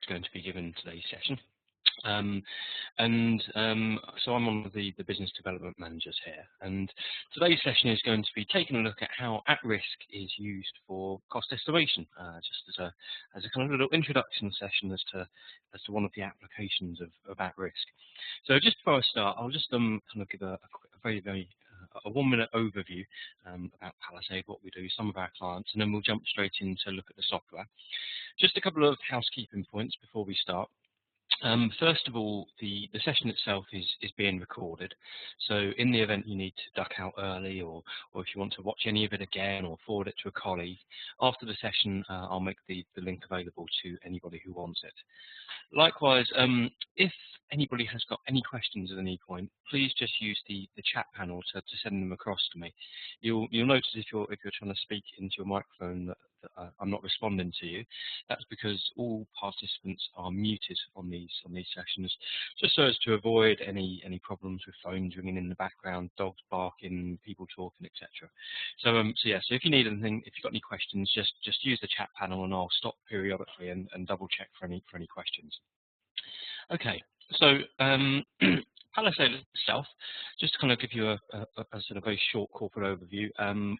is going to be given today's session. So I'm one of the business development managers here, and today's session is going to be taking a look at how at-risk is used for cost estimation, just as a kind of little introduction session as to one of the applications of at-risk. So just before I start, I'll just kind of give a very 1 minute overview about Palisade, what we do, some of our clients, and then we'll jump straight in to look at the software. Just a couple of housekeeping points before we start. First of all, the session itself is being recorded, so in the event you need to duck out early, or if you want to watch any of it again or forward it to a colleague, after the session I'll make the link available to anybody who wants it. Likewise, if anybody has got any questions at any point, please just use the chat panel to send them across to me. You'll notice if you're trying to speak into your microphone that I'm not responding to you. That's because all participants are muted on these sessions, just so as to avoid any problems with phones ringing in the background, dogs barking, people talking, etc. So if you need anything, if you've got any questions, just use the chat panel, and I'll stop periodically and double check for any questions. Okay, so Palisade itself, just to kind of give you a sort of very short corporate overview,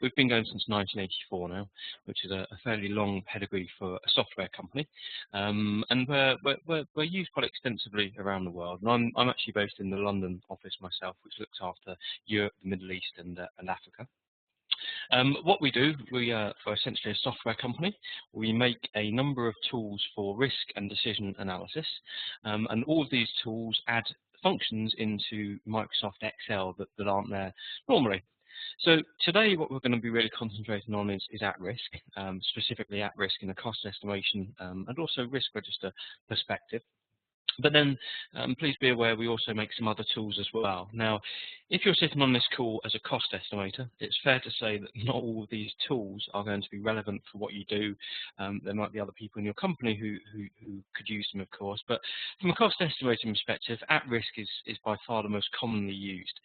we've been going since 1984 now, which is a fairly long pedigree for a software company, and we're used quite extensively around the world. And I'm actually based in the London office myself, which looks after Europe, the Middle East, and Africa. What we do, we are essentially a software company. We make a number of tools for risk and decision analysis, and all of these tools add functions into Microsoft Excel that aren't there normally. So today what we're going to be really concentrating on is at-risk, specifically at-risk in a cost estimation and also risk register perspective. But then please be aware we also make some other tools as well. Now, if you're sitting on this call as a cost estimator, it's fair to say that not all of these tools are going to be relevant for what you do. There might be other people in your company who could use them, of course. But from a cost estimating perspective, at-risk is by far the most commonly used.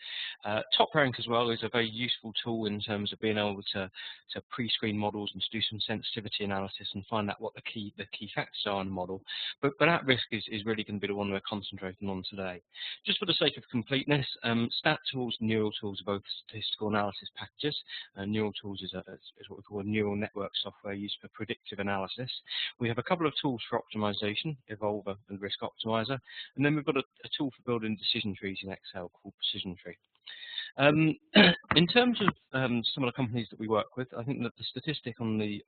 Top Rank as well is a very useful tool in terms of being able to pre-screen models and to do some sensitivity analysis and find out what the key factors are in the model. But at-risk is really going to be the one we're concentrating on today. Just for the sake of completeness, stat tools and neural tools are both statistical analysis packages. Neural tools is what we call a neural network software used for predictive analysis. We have a couple of tools for optimization, Evolver and Risk Optimizer, and then we've got a tool for building decision trees in Excel called Precision Tree. In terms of some of the companies that we work with, I think that the statistic on the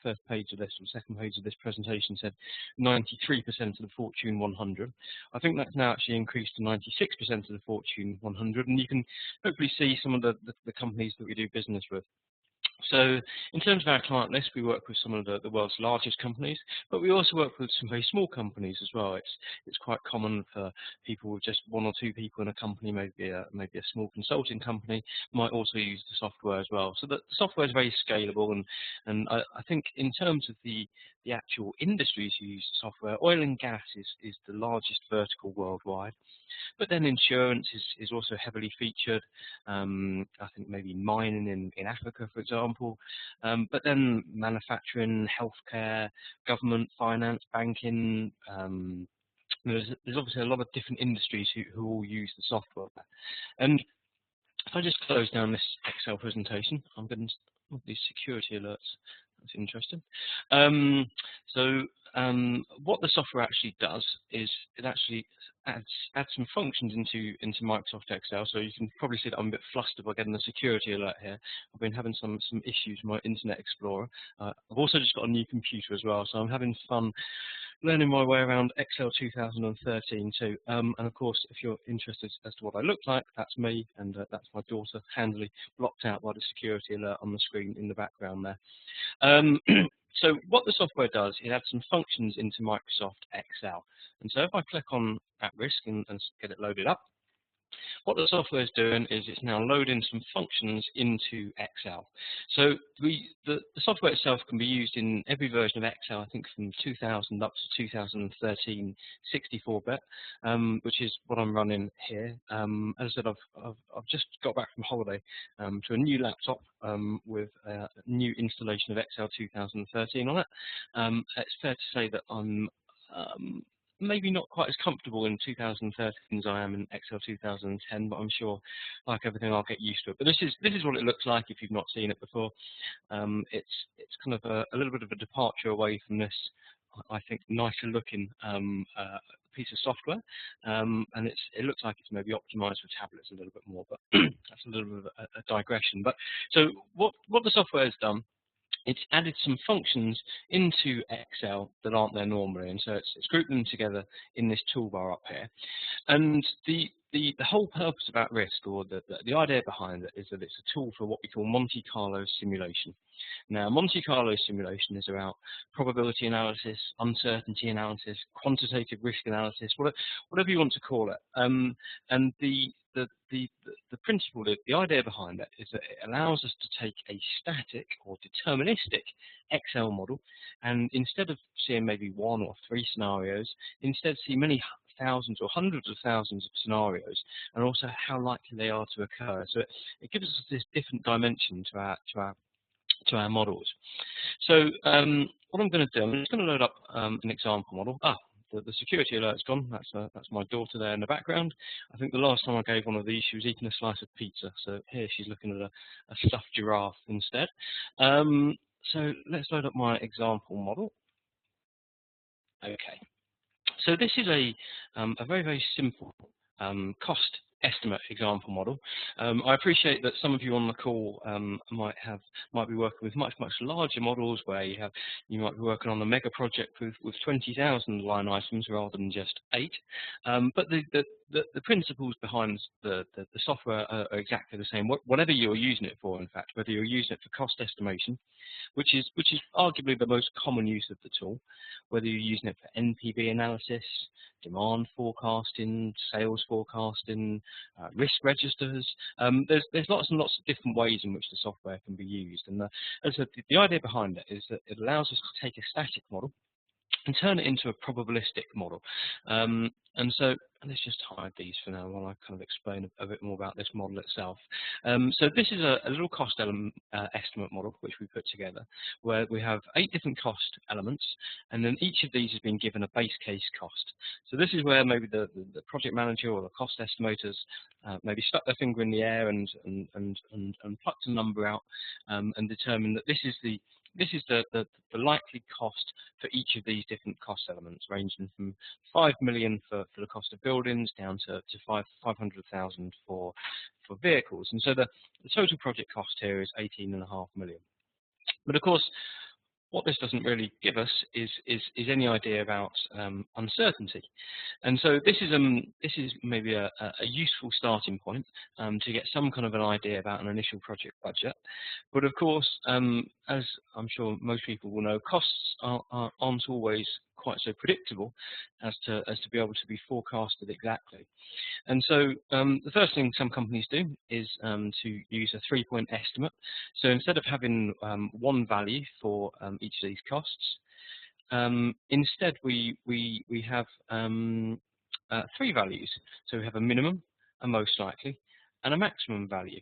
first page of this, or second page of this presentation, said 93% of the Fortune 100. I think that's now actually increased to 96% of the Fortune 100, and you can hopefully see some of the companies that we do business with. So in terms of our client list, we work with some of the world's largest companies, but we also work with some very small companies as well. It's quite common for people with just one or two people in a company, maybe a small consulting company, might also use the software as well. So the software is very scalable, and I think in terms of the actual industries who use the software, oil and gas is the largest vertical worldwide. But then insurance is also heavily featured. I think maybe mining in Africa, for example. But then manufacturing, healthcare, government, finance, banking. There's obviously a lot of different industries who all use the software. And if I just close down this Excel presentation, I'm going to these security alerts. That's interesting. What the software actually does is it actually adds some functions into Microsoft Excel. So you can probably see that I'm a bit flustered by getting the security alert here. I've been having some issues with my Internet Explorer. I've also just got a new computer as well, so I'm having fun learning my way around Excel 2013 too. And of course, if you're interested as to what I look like, that's me, and that's my daughter, handily blocked out by the security alert on the screen in the background there. So what the software does, it adds some functions into Microsoft Excel. And so if I click on at-risk and get it loaded up, what the software is doing is it's now loading some functions into Excel. So the software itself can be used in every version of Excel, I think from 2000 up to 2013 64-bit, which is what I'm running here. As I said, I've just got back from holiday to a new laptop with a new installation of Excel 2013 on it. It's fair to say that maybe not quite as comfortable in 2013 as I am in Excel 2010, but I'm sure, like everything, I'll get used to it. But this is what it looks like if you've not seen it before. It's kind of a little bit of a departure away from this, I think, nicer looking piece of software, and it looks like it's maybe optimized for tablets a little bit more, but that's a little bit of a digression. But so what the software has done, it's added some functions into Excel that aren't there normally, and so it's grouped them together in this toolbar up here. And the whole purpose about risk, or the idea behind it, is that it's a tool for what we call Monte Carlo simulation. Now, Monte Carlo simulation is about probability analysis, uncertainty analysis, quantitative risk analysis, whatever you want to call it. And the principle, the idea behind it, is that it allows us to take a static or deterministic Excel model, and instead of seeing maybe one or three scenarios, instead see many thousands or hundreds of thousands of scenarios, and also how likely they are to occur. So it gives us this different dimension to our models. So what I'm going to do, I'm just going to load up an example model. The security alert's gone. That's my daughter there in the background. I think the last time I gave one of these, she was eating a slice of pizza. So here she's looking at a stuffed giraffe instead. So let's load up my example model. Okay. So this is a very, very simple cost estimate example model. I appreciate that some of you on the call might be working with much larger models, where you might be working on a mega project with 20,000 line items rather than just 8. But the principles behind the software are exactly the same. Whatever you're using it for, in fact, whether you're using it for cost estimation, which is arguably the most common use of the tool, whether you're using it for NPV analysis, demand forecasting, sales forecasting, risk registers. There's lots and lots of different ways in which the software can be used. And the idea behind it is that it allows us to take a static model and turn it into a probabilistic model. And so let's just hide these for now while I kind of explain a bit more about this model itself. So this is a little cost estimate model which we put together, where we have 8 different cost elements, and then each of these has been given a base case cost. So this is where maybe the project manager or the cost estimators maybe stuck their finger in the air and plucked a number out, and determined that this is the likely cost for each of these different cost elements, ranging from 5 million for the cost of buildings down to 500,000 for vehicles. And so the total project cost here is 18.5 million. But of course, what this doesn't really give us is any idea about uncertainty. And so this is maybe a useful starting point to get some kind of an idea about an initial project budget. But of course, as I'm sure most people will know, costs aren't always quite so predictable as to be able to be forecasted exactly. And so the first thing some companies do is to use a 3-point estimate. So instead of having one value for each of these costs, instead we have 3 values. So we have a minimum, a most likely, and a maximum value.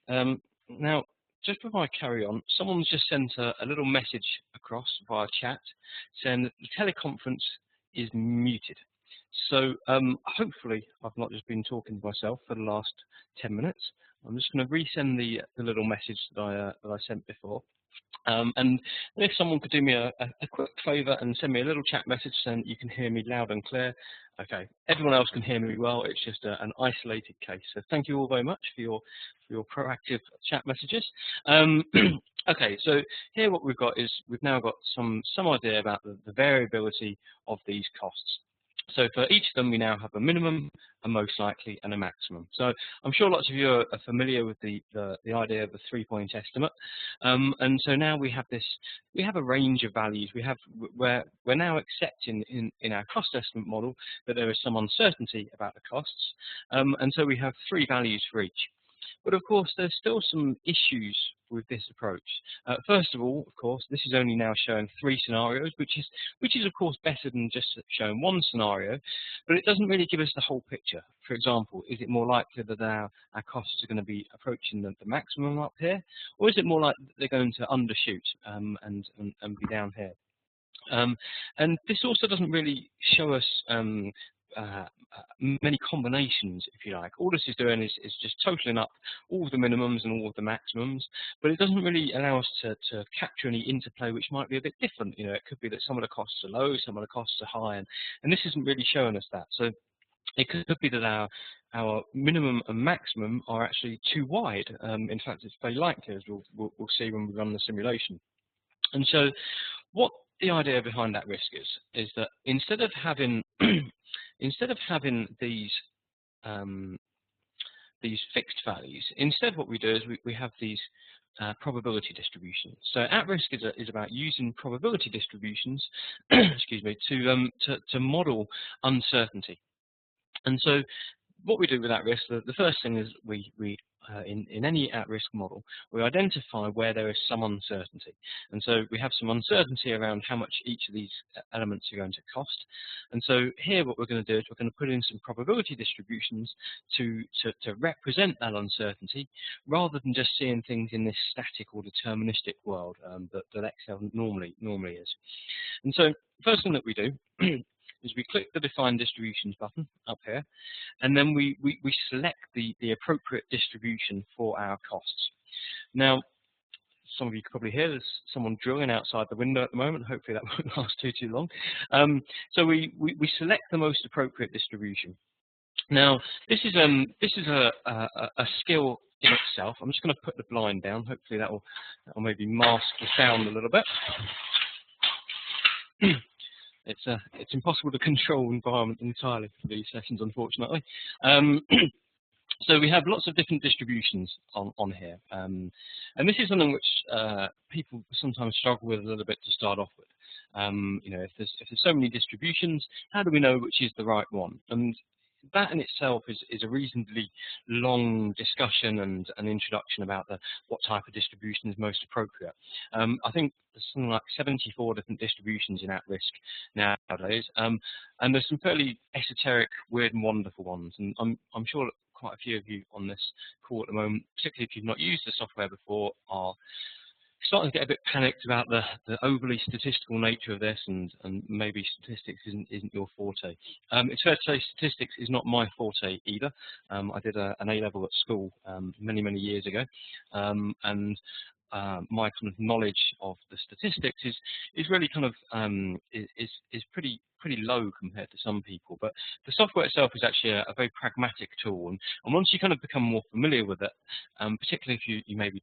Now, just before I carry on, someone's just sent a little message across via chat saying that the teleconference is muted. So hopefully I've not just been talking to myself for the last 10 minutes. I'm just going to resend the little message that I sent before. And if someone could do me a quick favour and send me a little chat message saying you can hear me loud and clear. Okay, everyone else can hear me well. It's just an isolated case. So thank you all very much for your proactive chat messages. Okay, so here what we've got is we've now got some idea about the variability of these costs. So for each of them, we now have a minimum, a most likely, and a maximum. So I'm sure lots of you are familiar with the idea of a 3-point estimate. And so now we have a range of values. We're now accepting in our cost estimate model that there is some uncertainty about the costs. And so we have 3 values for each. But of course, there's still some issues with this approach. First of all, of course, this is only now showing 3 scenarios, which is of course better than just showing 1 scenario, but it doesn't really give us the whole picture. For example, is it more likely that our costs are going to be approaching the maximum up here, or is it more likely that they're going to undershoot and be down here? And this also doesn't really show us uh, many combinations, if you like. All this is doing is just totaling up all of the minimums and all of the maximums, but it doesn't really allow us to capture any interplay which might be a bit different. You know, it could be that some of the costs are low, some of the costs are high, and this isn't really showing us that. So it could be that our minimum and maximum are actually too wide. In fact, it's very likely, as we'll see when we run the simulation. And so what the idea behind that risk is that instead of having these fixed values, instead what we do is we have these probability distributions. So at risk is about using probability distributions, excuse me, to model uncertainty. And so what we do with at risk, the first thing is in any at-risk model, we identify where there is some uncertainty. And so we have some uncertainty around how much each of these elements are going to cost. And so here what we're going to do is we're going to put in some probability distributions to represent that uncertainty, rather than just seeing things in this static or deterministic world that Excel normally is. And so the first thing that we do is we click the Define Distributions button up here, and then we select the appropriate distribution for our costs. Now, some of you can probably hear there's someone drilling outside the window at the moment. Hopefully that won't last too long. So we select the most appropriate distribution. Now, this is a skill in itself. I'm just going to put the blind down. Hopefully that will maybe mask the sound a little bit. It's impossible to control environment entirely for these sessions, unfortunately. So we have lots of different distributions on here, and this is something which people sometimes struggle with a little bit to start off with. You know, if there's so many distributions, how do we know which is the right one? And that in itself is a reasonably long discussion and an introduction about what type of distribution is most appropriate. I think there's something like 74 different distributions in at-risk nowadays, and there's some fairly esoteric, weird and wonderful ones. And I'm sure that quite a few of you on this call at the moment, particularly if you've not used the software before, are starting to get a bit panicked about the overly statistical nature of this, and maybe statistics isn't your forte. It's fair to say statistics is not my forte either. I did an A-level at school many years ago, and my kind of knowledge of the statistics is really kind of is pretty low compared to some people. But the software itself is actually a very pragmatic tool, and once you kind of become more familiar with it, particularly if you maybe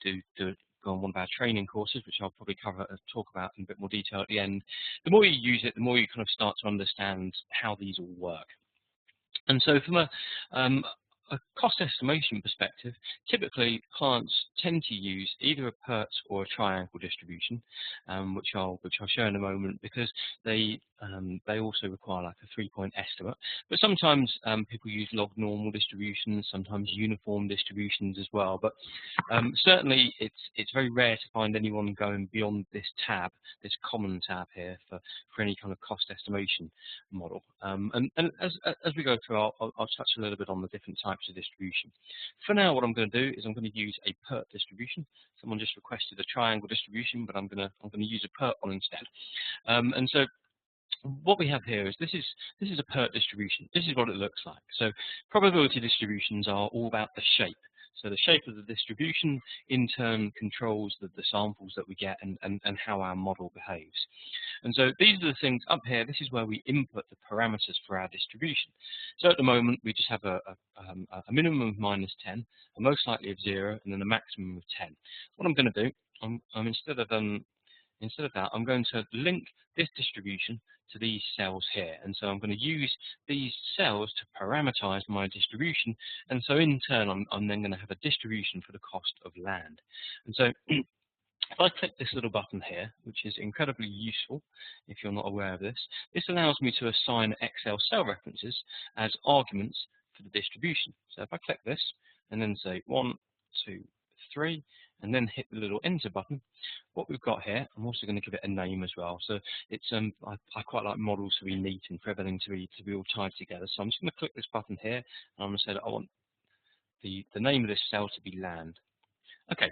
go on one of our training courses, which I'll probably talk about in a bit more detail at the end, the more you use it, the more you kind of start to understand how these all work. And so from a cost estimation perspective, typically clients tend to use either a PERT or a triangle distribution, which I'll show in a moment, because they also require like a 3-point estimate. But sometimes people use log normal distributions, sometimes uniform distributions as well. But certainly it's very rare to find anyone going beyond this tab, this common tab here for any kind of cost estimation model. And as we go through, I'll touch a little bit on the different types of distribution. For now, what I'm going to do is I'm going to use a PERT distribution. Someone just requested a triangle distribution, but I'm going to use a PERT one instead. And so what we have here is this is a PERT distribution. This is what it looks like. So probability distributions are all about the shape. So the shape of the distribution in turn controls the samples that we get and how our model behaves. And so these are the things up here. This is where we input the parameters for our distribution. So at the moment, we just have a minimum of -10, a most likely of 0, and then a maximum of 10. What I'm going to do, instead of that, I'm going to link this distribution to these cells here. And so I'm going to use these cells to parameterize my distribution. And so in turn, I'm then going to have a distribution for the cost of land. And so if I click this little button here, which is incredibly useful if you're not aware of this, this allows me to assign Excel cell references as arguments for the distribution. So if I click this and then say 1, 2, 3, and then hit the little enter button, what we've got here, I'm also going to give it a name as well. So it's I quite like models to be neat and for everything to be all tied together. So I'm just going to click this button here, and I'm going to say that I want the name of this cell to be land. Okay.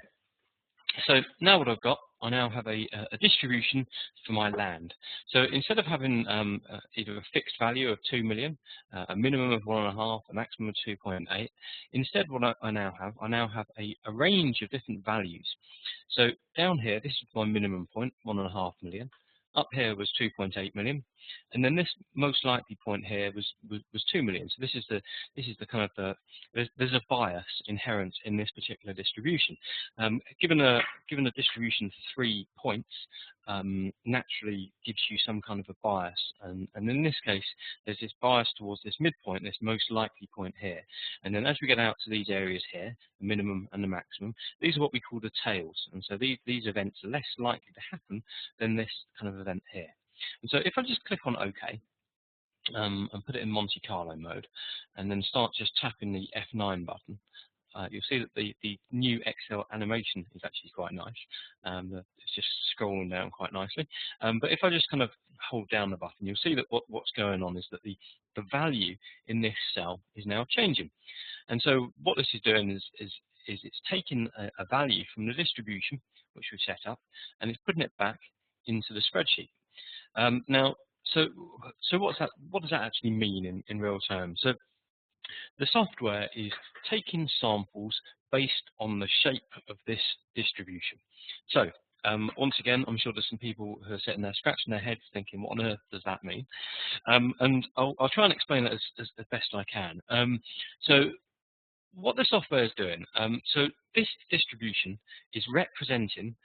So now what I've got, I now have a distribution for my land. So instead of having either a fixed value of 2 million, a minimum of 1.5, a maximum of 2.8, instead what I now have a range of different values. So down here, this is my minimum point, 1.5 million. Up here was 2.8 million, and then this most likely point here was 2 million. So this is the kind of there's a bias inherent in this particular distribution. Given a distribution of 3 points, naturally gives you some kind of a bias, and in this case, there's this bias towards this midpoint, this most likely point here. And then as we get out to these areas here, the minimum and the maximum, these are what we call the tails. And so these events are less likely to happen than this kind of event here. And so if I just click on OK, and put it in Monte Carlo mode, and then start just tapping the F9 button, you'll see that the new Excel animation is actually quite nice. It's just scrolling down quite nicely. But if I just kind of hold down the button, you'll see that what's going on is that the value in this cell is now changing. And so what this is doing is it's taking a value from the distribution, which we've set up, and it's putting it back into the spreadsheet. Now, so what does that actually mean in real terms? So the software is taking samples based on the shape of this distribution. So once again, I'm sure there's some people who are sitting there scratching their heads thinking, what on earth does that mean? And I'll try and explain it as best I can. So what the software is doing, so this distribution is representing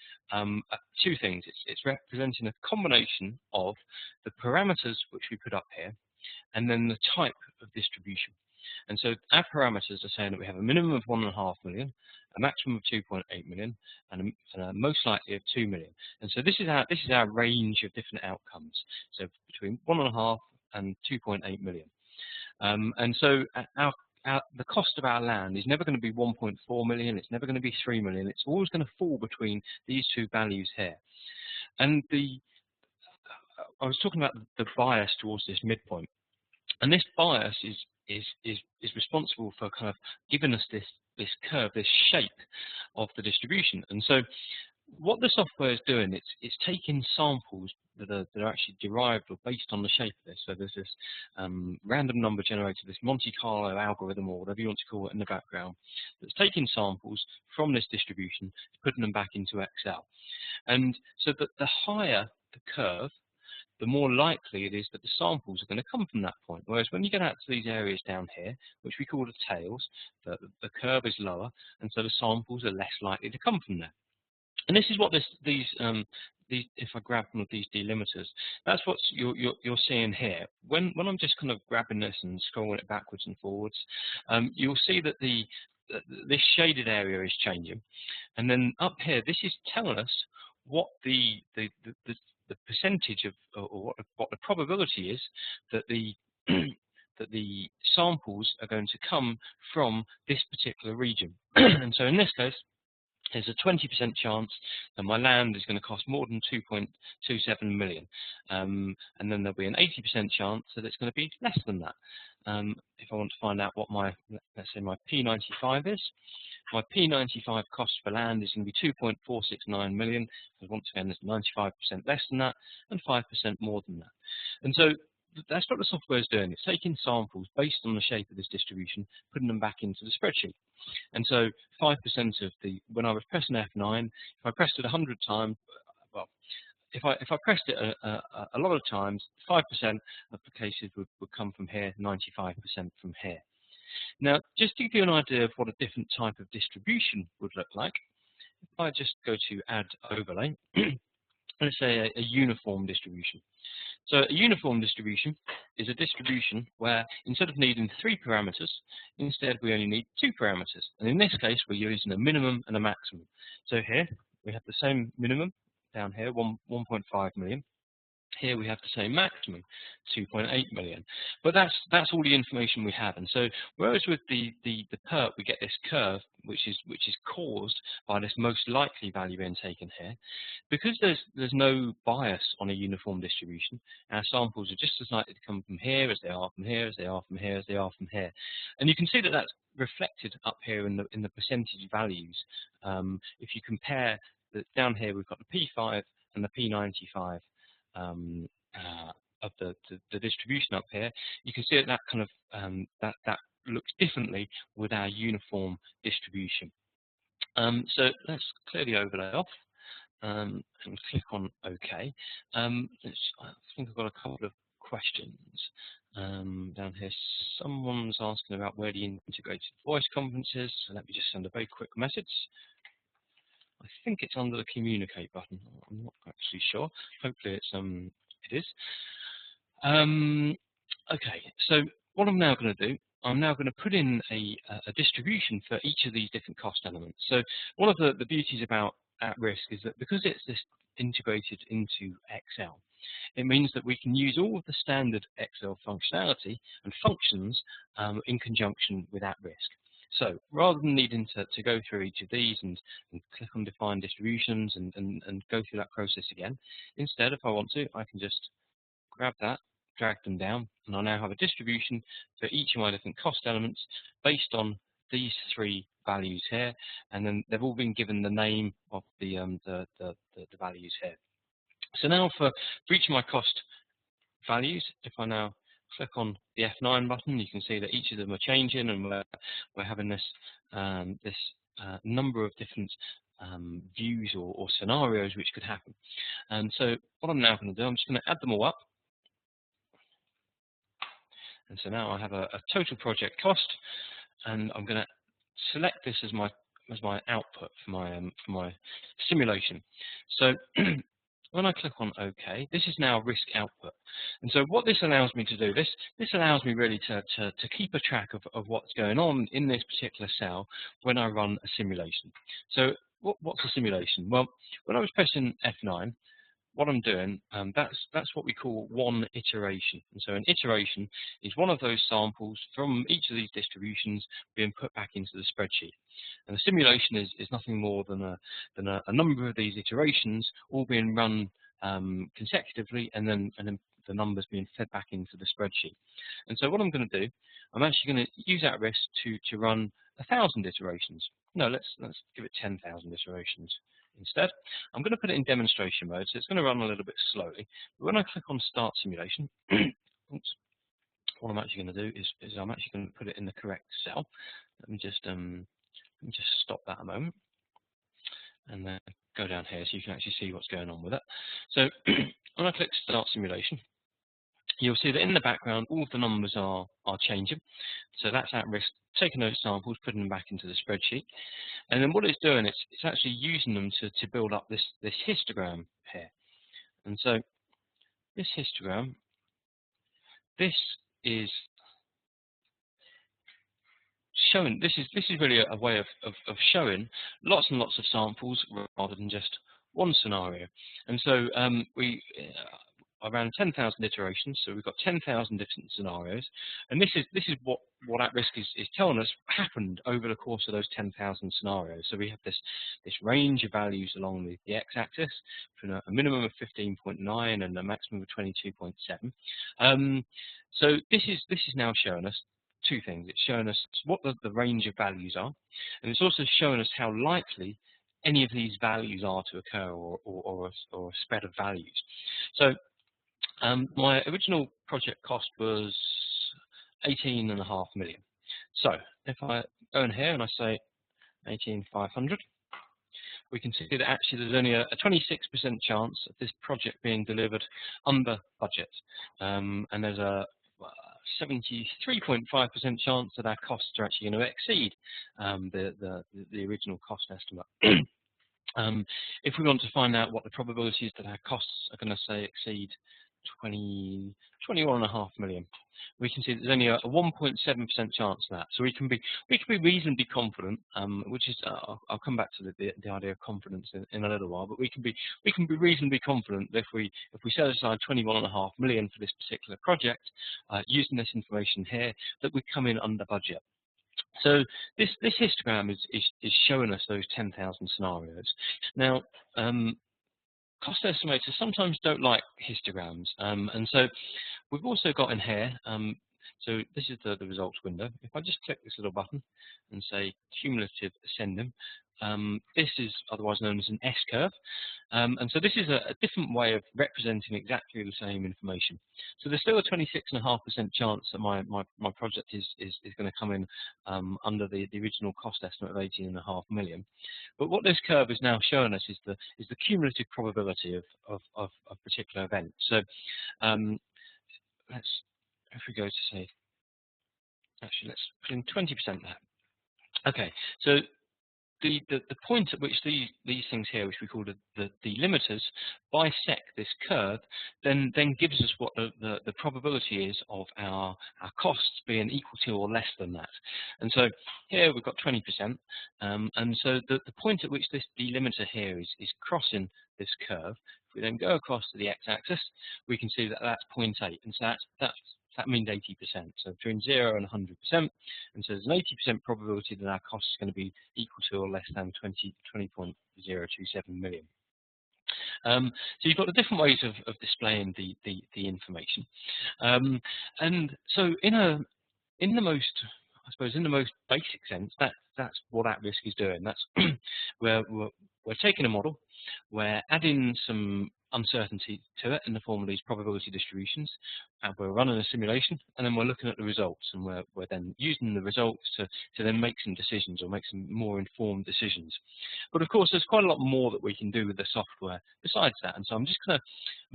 two things. It's representing a combination of the parameters which we put up here, and then the type of distribution. And so our parameters are saying that we have a minimum of 1.5 million, a maximum of 2.8 million, and a most likely of 2 million. And so this is our range of different outcomes. So between 1.5 and 2.8 million. And so the cost of our land is never going to be 1.4 million. It's never going to be 3 million. It's always going to fall between these two values here. And I was talking about the bias towards this midpoint. And this bias is responsible for kind of giving us this curve, this shape of the distribution. And so what the software is doing, it's taking samples that are actually derived or based on the shape of this. So there's this random number generator, this Monte Carlo algorithm, or whatever you want to call it in the background, that's taking samples from this distribution, putting them back into Excel. And so that the higher the curve, the more likely it is that the samples are going to come from that point. Whereas when you get out to these areas down here, which we call the tails, the curve is lower, and so the samples are less likely to come from there. And this is what these if I grab one of these delimiters, that's what you're seeing here. When I'm just kind of grabbing this and scrolling it backwards and forwards, you'll see that this shaded area is changing, and then up here, this is telling us what the percentage of, or what the probability is that the that the samples are going to come from this particular region. And so in this case, there's a 20% chance that my land is going to cost more than 2.27 million. And then there'll be an 80% chance that it's going to be less than that. If I want to find out what let's say my P95 is, my P95 cost for land is going to be 2.469 million. So once again, there's 95% less than that and 5% more than that. And so that's what the software is doing. It's taking samples based on the shape of this distribution, putting them back into the spreadsheet. And so 5% of when I was pressing F9, if I pressed it 100 times, well, if I pressed it a lot of times, 5% of the cases would come from here, 95% from here. Now, just to give you an idea of what a different type of distribution would look like, if I just go to Add Overlay, let's say a uniform distribution. So a uniform distribution is a distribution where instead of needing 3 parameters, instead we only need 2 parameters. And in this case, we're using a minimum and a maximum. So here we have the same minimum down here, 1.5 million. Here we have the same maximum, 2.8 million. But that's all the information we have. And so whereas with the PERT we get this curve which is caused by this most likely value being taken here, because there's no bias on a uniform distribution, our samples are just as likely to come from here as they are from here, as they are from here, as they are from here. And you can see that that's reflected up here in the percentage values. If you compare down here we've got the P5 and the P95 of the distribution up here. You can see that kind of that looks differently with our uniform distribution. So let's clear the overlay off and click on OK. I think I've got a couple of questions down here. Someone's asking about where the integrated voice conference is. So let me just send a very quick message. I think it's under the communicate button. I'm not actually sure. Hopefully it is. Okay, so what I'm now going to do, I'm now going to put in a distribution for each of these different cost elements. So one of the beauties about at risk is that because it's this integrated into Excel, it means that we can use all of the standard Excel functionality and functions in conjunction with at risk. So rather than needing to go through each of these and click on define distributions and go through that process again, instead, if I want to, I can just grab that, drag them down, and I now have a distribution for each of my different cost elements based on these three values here, and then they've all been given the name of the values here. So now for each of my cost values, if I now click on the F9 button, you can see that each of them are changing, and we're having this number of different views or scenarios which could happen. And so what I'm now going to do, I'm just going to add them all up. And so now I have a total project cost, and I'm going to select this as my output for my simulation. So when I click on OK, this is now risk output. And so what this allows me to do, this allows me really to keep a track of what's going on in this particular cell when I run a simulation. So what's a simulation? Well, when I was pressing F9, what I'm doing, that's what we call one iteration. And so an iteration is one of those samples from each of these distributions being put back into the spreadsheet. And the simulation is nothing more than a number of these iterations all being run consecutively, and then the numbers being fed back into the spreadsheet. And so what I'm going to do, I'm actually going to use that risk to run 1,000 iterations. No, let's give it 10,000 iterations. Instead, I'm going to put it in demonstration mode, so it's going to run a little bit slowly. But when I click on Start Simulation, oops, what I'm actually going to do is I'm actually going to put it in the correct cell. Let me just stop that a moment, and then go down here so you can actually see what's going on with it. So when I click Start Simulation, you'll see that in the background all of the numbers are changing. So that's at risk, taking those samples, putting them back into the spreadsheet. And then what it's doing, it's actually using them to build up this histogram here. And so this histogram, this is showing, this is really a way of showing lots and lots of samples rather than just one scenario. And so we around 10,000 iterations, so we've got 10,000 different scenarios, and this is what at risk is telling us happened over the course of those 10,000 scenarios. So we have this range of values along the x-axis, from a minimum of 15.9 and a maximum of 22.7. So this is now showing us two things. It's showing us what the range of values are, and it's also showing us how likely any of these values are to occur, or a spread of values. So my original project cost was 18.5 million. So if I go in here and I say 18,500, we can see that actually there's only a 26% chance of this project being delivered under budget, and there's a 73.5% chance that our costs are actually going to exceed the original cost estimate. If we want to find out what the probability is that our costs are going to say exceed 21.5 million, we can see there's only a 1.7% chance of that. So we can be reasonably confident, which is I'll come back to the idea of confidence in a little while. But we can be reasonably confident that if we set aside 21.5 million for this particular project, using this information here, that we come in under budget. So this histogram is showing us those 10,000 scenarios. Now, cost estimators sometimes don't like histograms, and so we've also got in here, so this is the results window. If I just click this little button and say cumulative ascending, This is otherwise known as an S-curve. And so this is a different way of representing exactly the same information. So there's still a 26.5% chance that my project is going to come in under the original cost estimate of 18.5 million. But what this curve is now showing us is the cumulative probability of particular events. So if we go to say, actually let's put in 20% there. Okay, so the point at which these things here, which we call the delimiters, bisect this curve, then gives us what the probability is of our costs being equal to or less than that. And so here we've got 20%, and so the point at which this delimiter here is crossing this curve. If we then go across to the x-axis, we can see that that's 0.8, and so that means 80%. So between 0 and 100%, and so there's an 80% probability that our cost is going to be equal to or less than 20.027 million. So you've got the different ways of displaying the information, and so in the most, I suppose, in the most basic sense, that's what at risk is doing. That's where we're taking a model, we're adding some uncertainty to it in the form of these probability distributions, and we're running a simulation, and then we're looking at the results, and we're then using the results to then make some decisions or make some more informed decisions. But of course, there's quite a lot more that we can do with the software besides that, and so I'm just going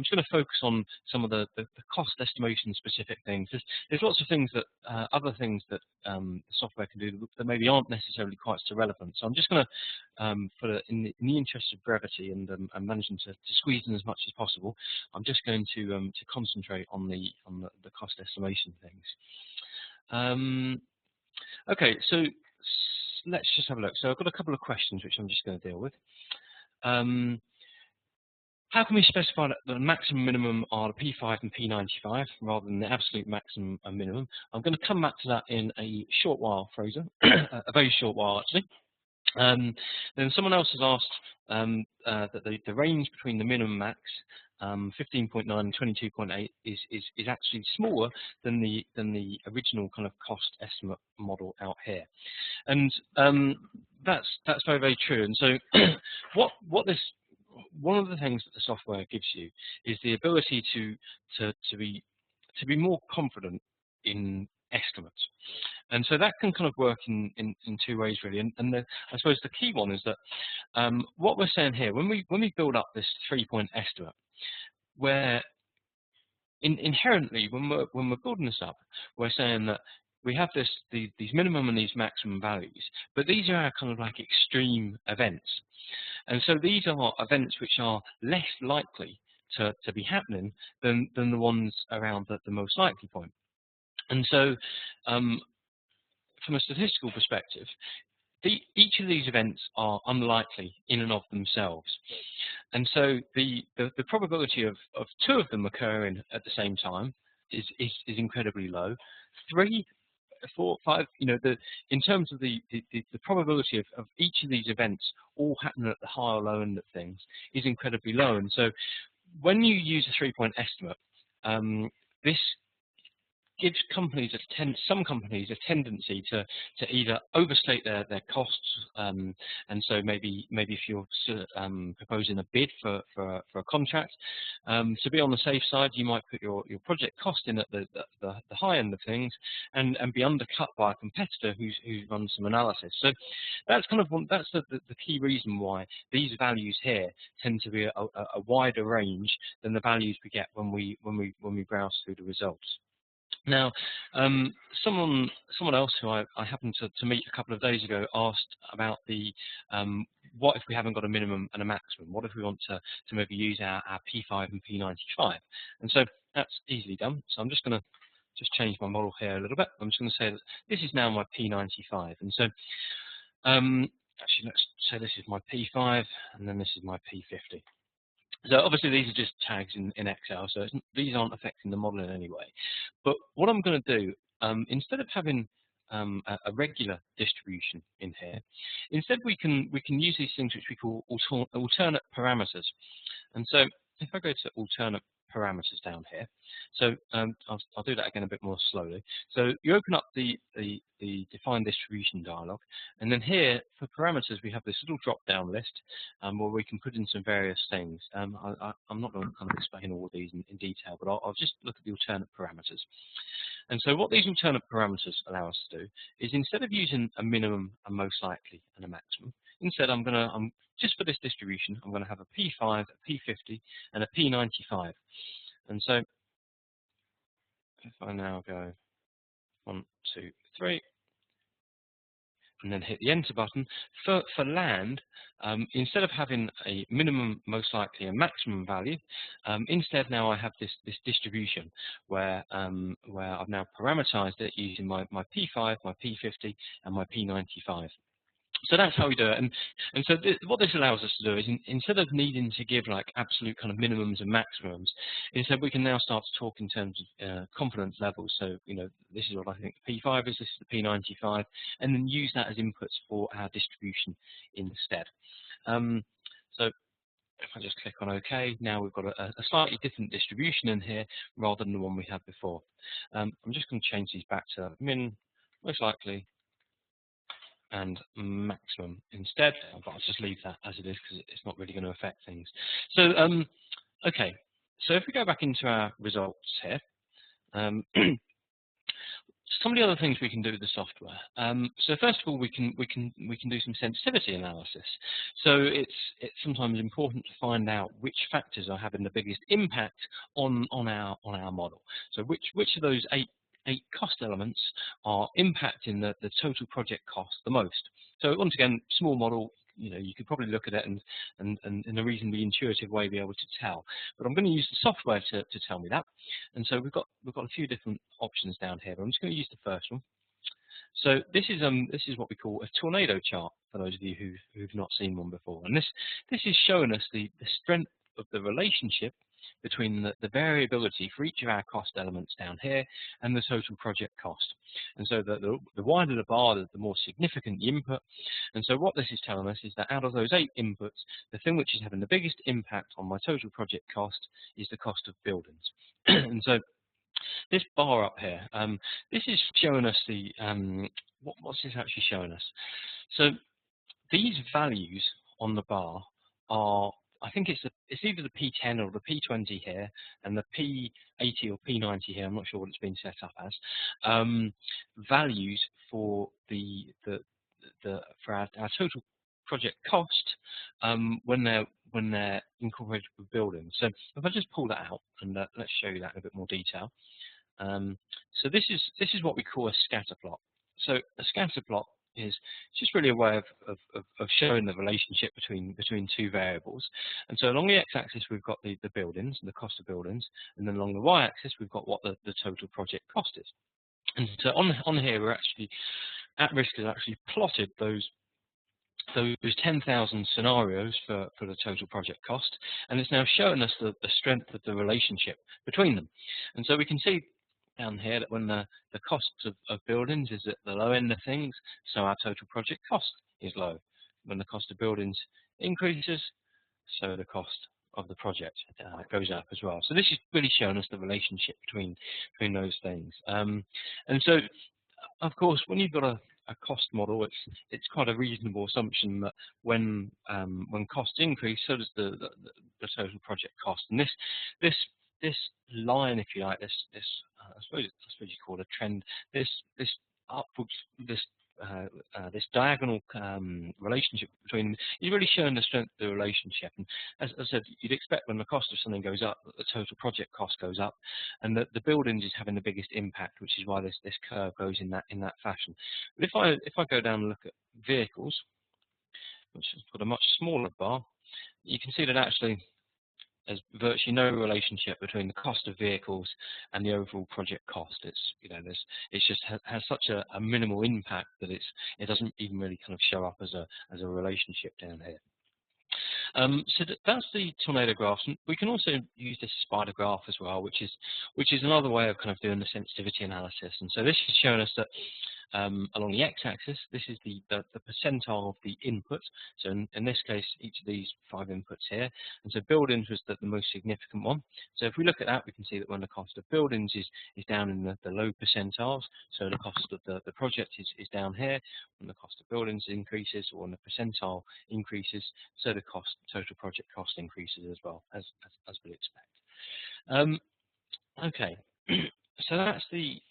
to focus on some of the cost estimation specific things. There's lots of things that other things that the software can do that maybe aren't necessarily quite so relevant. So I'm just going to, in the interest of brevity and managing to squeeze in as much as possible, I'm just going to concentrate on the cost estimation things. Okay, so let's just have a look. So I've got a couple of questions which I'm just going to deal with. How can we specify that the maximum minimum are the P5 and P95 rather than the absolute maximum and minimum? I'm going to come back to that in a short while, Fraser, a very short while actually. Then someone else has asked that the range between the minimum max 15.9 and 22.8 is actually smaller than the original kind of cost estimate model out here, and that's very, very true. And so one of the things that the software gives you is the ability to be more confident in estimates. And so that can kind of work in two ways really. And I suppose the key one is that what we're saying here, when we build up this 3-point estimate, where inherently when we're building this up, we're saying that we have these minimum and these maximum values, but these are our kind of like extreme events. And so these are events which are less likely to be happening than the ones around the most likely point. And so from a statistical perspective, each of these events are unlikely in and of themselves. And so the probability of two of them occurring at the same time is incredibly low. 3, 4, 5, in terms of the probability of each of these events all happening at the high or low end of things is incredibly low. And so when you use a 3-point estimate, this gives some companies a tendency to either overstate their costs, and so maybe if you're proposing a bid for a contract, to be on the safe side, you might put your project cost in at the high end of things, and be undercut by a competitor who runs some analysis. So that's kind of that's the key reason why these values here tend to be a wider range than the values we get when we browse through the results. Now, someone else who I happened to meet a couple of days ago asked about what if we haven't got a minimum and a maximum? What if we want to maybe use our P5 and P95? And so that's easily done. So I'm just going to change my model here a little bit. I'm just going to say that this is now my P95. And so actually, let's say this is my P5 and then this is my P50. So obviously these are just tags in Excel, so these aren't affecting the model in any way. But what I'm going to do, instead of having a regular distribution in here, instead we can use these things which we call alternate parameters. And so if I go to alternate parameters down here. So I'll do that again a bit more slowly. So you open up the define distribution dialog, and then here for parameters we have this little drop-down list where we can put in some various things. I'm not going to kind of explain all of these in detail, but I'll just look at the alternate parameters. And so what these alternate parameters allow us to do is, instead of using a minimum, a most likely, and a maximum, instead I'm just for this distribution, I'm going to have a P5, a P50, and a P95. And so if I now go 1, 2, 3, and then hit the enter button, for land, instead of having a minimum, most likely, and maximum value, instead now I have this distribution where I've now parameterized it using my P5, my P50, and my P95. So that's how we do it, and so what this allows us to do is, instead of needing to give like absolute kind of minimums and maximums, instead we can now start to talk in terms of confidence levels. So this is what I think the P5 is, this is the P95, and then use that as inputs for our distribution instead. So if I just click on OK, now we've got a slightly different distribution in here rather than the one we had before. I'm just going to change these back to min, most likely, and maximum instead, but I'll just leave that as it is because it's not really going to affect things. So, okay, so if we go back into our results here, some of the other things we can do with the software. So first of all, we can do some sensitivity analysis. So it's sometimes important to find out which factors are having the biggest impact on our model. So which of those eight cost elements are impacting the total project cost the most. So once again, small model, you could probably look at it and in a reasonably intuitive way be able to tell. But I'm going to use the software to tell me that. And so we've got a few different options down here, but I'm just going to use the first one. So this is what we call a tornado chart, for those of you who've not seen one before. And this is showing us the strength of the relationship between the variability for each of our cost elements down here and the total project cost. And so the wider the bar, the more significant the input. And so what this is telling us is that out of those 8 inputs, the thing which is having the biggest impact on my total project cost is the cost of buildings. And so this bar up here, this is showing us what's this actually showing us? So these values on the bar are, I think it's either the P10 or the P20 here, and the P80 or P90 here. I'm not sure what it's been set up as. Values for for our total project cost when they're incorporated with buildings. So if I just pull that out and let's show you that in a bit more detail. So this is what we call a scatter plot. So a scatter plot is just really a way of showing the relationship between 2 variables. And so along the x-axis we've got the buildings and the cost of buildings, and then along the y-axis we've got what the total project cost is. And so on here we're actually, At-Risk has actually plotted those 10,000 scenarios for the total project cost, and it's now showing us the strength of the relationship between them. And so we can see down here that when the cost of buildings is at the low end of things, so our total project cost is low. When the cost of buildings increases, so the cost of the project goes up as well. So this is really showing us the relationship between those things. And so, of course, when you've got a cost model, it's quite a reasonable assumption that when costs increase, so does the total project cost. And this line, if you like, I suppose you call it a trend. This upwards, this diagonal relationship between them is really showing the strength of the relationship. And as I said, you'd expect when the cost of something goes up, that the total project cost goes up, and that the buildings is having the biggest impact, which is why this curve goes in that fashion. But if I go down and look at vehicles, which has got a much smaller bar, you can see that actually there's virtually no relationship between the cost of vehicles and the overall project cost. It's just has such a minimal impact that it doesn't even really kind of show up as a relationship down here. So that's the tornado graph. We can also use this spider graph as well, which is another way of kind of doing the sensitivity analysis. And so this is showing us that along the x-axis, this is the percentile of the input. So in this case, each of these 5 inputs here. And so buildings was the most significant one. So if we look at that, we can see that when the cost of buildings is down in the low percentiles, so the cost of the project is down here. When the cost of buildings increases, or when the percentile increases, so the total project cost increases as well, as we'd expect. Okay, so that's the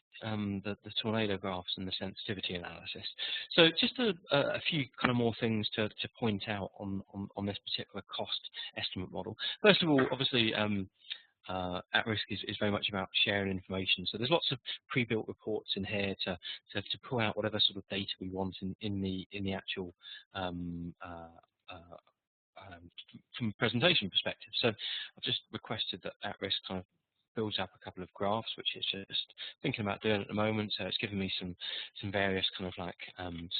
tornado graphs and the sensitivity analysis. So just a few kind of more things to point out on this particular cost estimate model. First of all, obviously, at risk is very much about sharing information. So there's lots of pre-built reports in here to pull out whatever sort of data we want in the actual from a presentation perspective. So I've just requested that at risk kind of builds up a couple of graphs, which it's just thinking about doing at the moment. So it's given me some various kind of like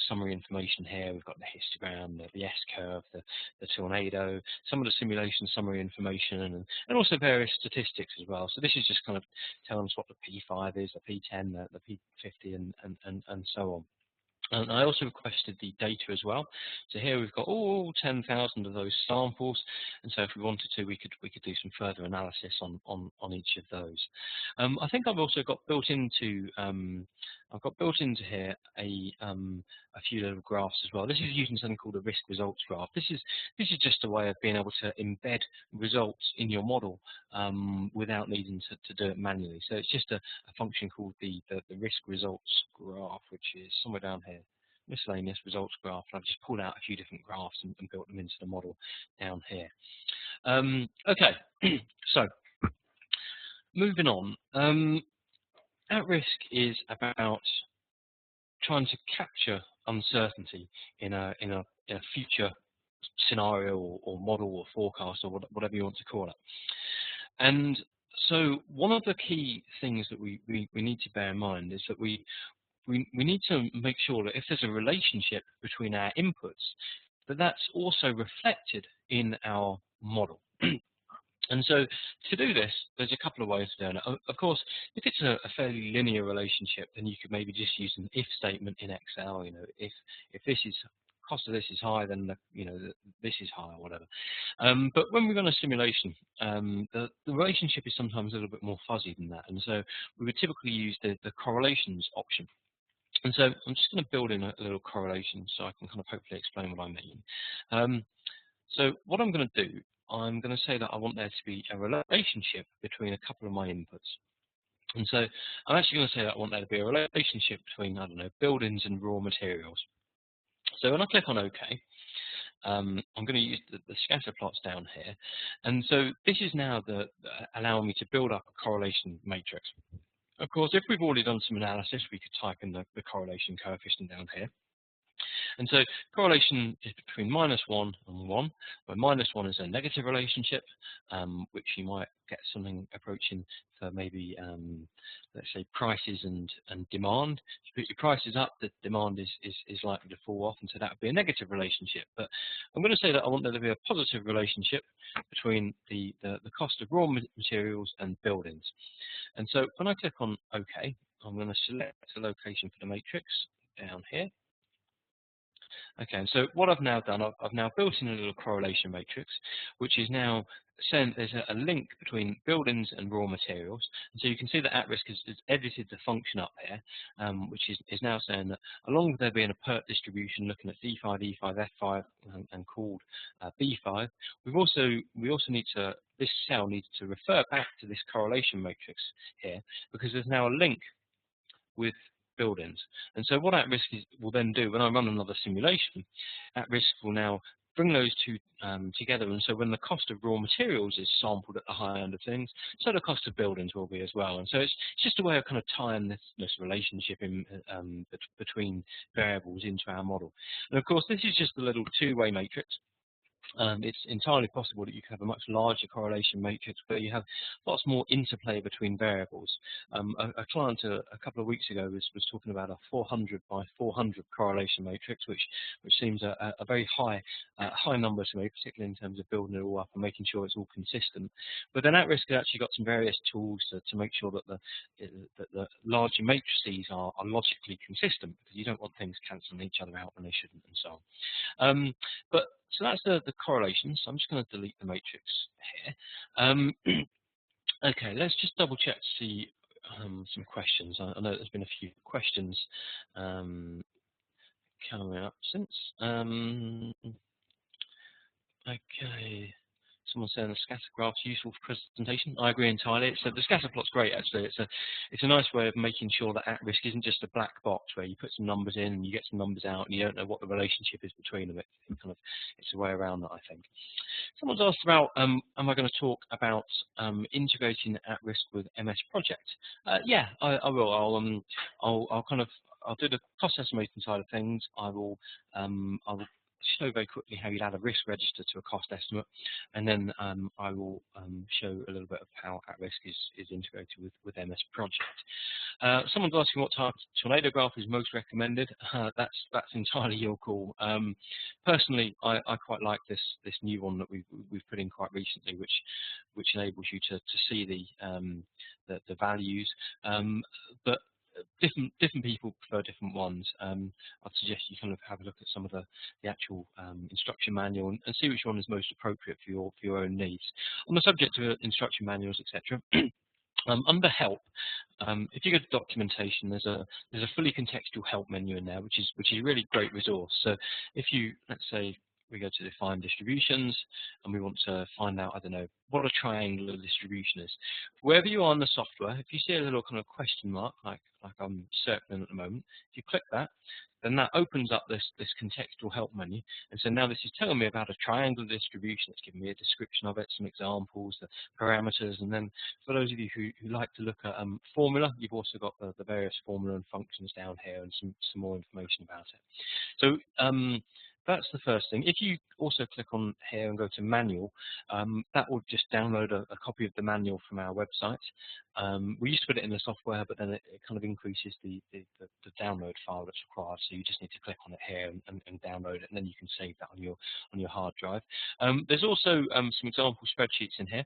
summary information here. We've got the histogram, the S-curve, the tornado, some of the simulation summary information, and also various statistics as well. So this is just kind of telling us what the P5 is, the P10, the P50, and so on. And I also requested the data as well. So here we've got all 10,000 of those samples, and so if we wanted to, we could do some further analysis on each of those. I think I've also got built into here a few little graphs as well. This is using something called a risk results graph. This is just a way of being able to embed results in your model without needing to do it manually. So it's just a function called the risk results graph, which is somewhere down here. Miscellaneous results graph, and I've just pulled out a few different graphs and built them into the model down here. Okay, so moving on. At risk is about trying to capture uncertainty in a future scenario or model or forecast or whatever you want to call it. And so one of the key things that we need to bear in mind is that we need to make sure that if there's a relationship between our inputs, that's also reflected in our model. And so to do this, there's a couple of ways of doing it. Of course, if it's a fairly linear relationship, then you could maybe just use an if statement in Excel. You know, if this is cost of this is high, then this is high or whatever. But when we run a simulation, the relationship is sometimes a little bit more fuzzy than that, and so we would typically use the correlations option. And so I'm just going to build in a little correlation so I can kind of hopefully explain what I mean. So what I'm going to do, I'm going to say that I want there to be a relationship between a couple of my inputs. And so I'm actually going to say that I want there to be a relationship between, I don't know, buildings and raw materials. So when I click on OK, I'm going to use the scatter plots down here. And so this is now allowing me to build up a correlation matrix. Of course, if we've already done some analysis, we could type in the correlation coefficient down here. And so correlation is between -1 and 1, where -1 is a negative relationship, which you might get something approaching for maybe, let's say, prices and demand. If you put your prices up, the demand is likely to fall off, and so that would be a negative relationship. But I'm going to say that I want there to be a positive relationship between the cost of raw materials and buildings. And so when I click on OK, I'm going to select a location for the matrix down here. Okay, and so what I've now done, I've now built in a little correlation matrix, which is now saying there's a link between buildings and raw materials. And so you can see that at risk has edited the function up here, which is now saying that along with there being a PERT distribution looking at D5, E5, F5, and called B5, we also need to, this cell needs to refer back to this correlation matrix here, because there's now a link with buildings. And so what at risk will then do, when I run another simulation, at risk will now bring those two together. And so when the cost of raw materials is sampled at the high end of things, so the cost of buildings will be as well. And so it's just a way of kind of tying this relationship in, between variables into our model. And of course, this is just a little two-way matrix. It's entirely possible that you could have a much larger correlation matrix where you have lots more interplay between variables. A client a couple of weeks ago was talking about a 400 by 400 correlation matrix, which seems a very high number to me, particularly in terms of building it all up and making sure it's all consistent. But then at risk has actually got some various tools to make sure that the larger matrices are logically consistent, because you don't want things cancelling each other out when they shouldn't, and so on. So that's the correlation. So I'm just going to delete the matrix here. Okay, let's just double check to see some questions. I know there's been a few questions coming up since. Okay. Someone saying the scatter graph's useful for presentation. I agree entirely. So the scatter plot's great, actually. It's a nice way of making sure that at risk isn't just a black box where you put some numbers in and you get some numbers out and you don't know what the relationship is between them. It's a way around that, I think. Someone's asked about, am I going to talk about integrating at risk with MS Project? Yeah, I will. I'll do the cost estimating side of things. I will show very quickly how you'd add a risk register to a cost estimate, and then I will show a little bit of how at-risk is integrated with MS Project. Someone's asking what type of tornado graph is most recommended. That's entirely your call. Personally, I quite like this new one that we've put in quite recently, which enables you to see the values, but different people prefer different ones. I'd suggest you kind of have a look at some of the actual instruction manual and see which one is most appropriate for your own needs. On the subject of instruction manuals, etc., under help, if you go to documentation, there's a fully contextual help menu in there, which is a really great resource. So if you, let's say, we go to define distributions and we want to find out, I don't know, what a triangular distribution is. Wherever you are in the software, if you see a little kind of question mark, like I'm circling at the moment, if you click that, then that opens up this contextual help menu. And so now this is telling me about a triangular distribution. It's giving me a description of it, some examples, the parameters, and then for those of you who like to look at formula, you've also got the various formula and functions down here and some more information about it. So that's the first thing. If you also click on here and go to manual, that will just download a copy of the manual from our website. We used to put it in the software, but then it kind of increases the download file that's required. So you just need to click on it here and download it, and then you can save that on your hard drive. There's also some example spreadsheets in here.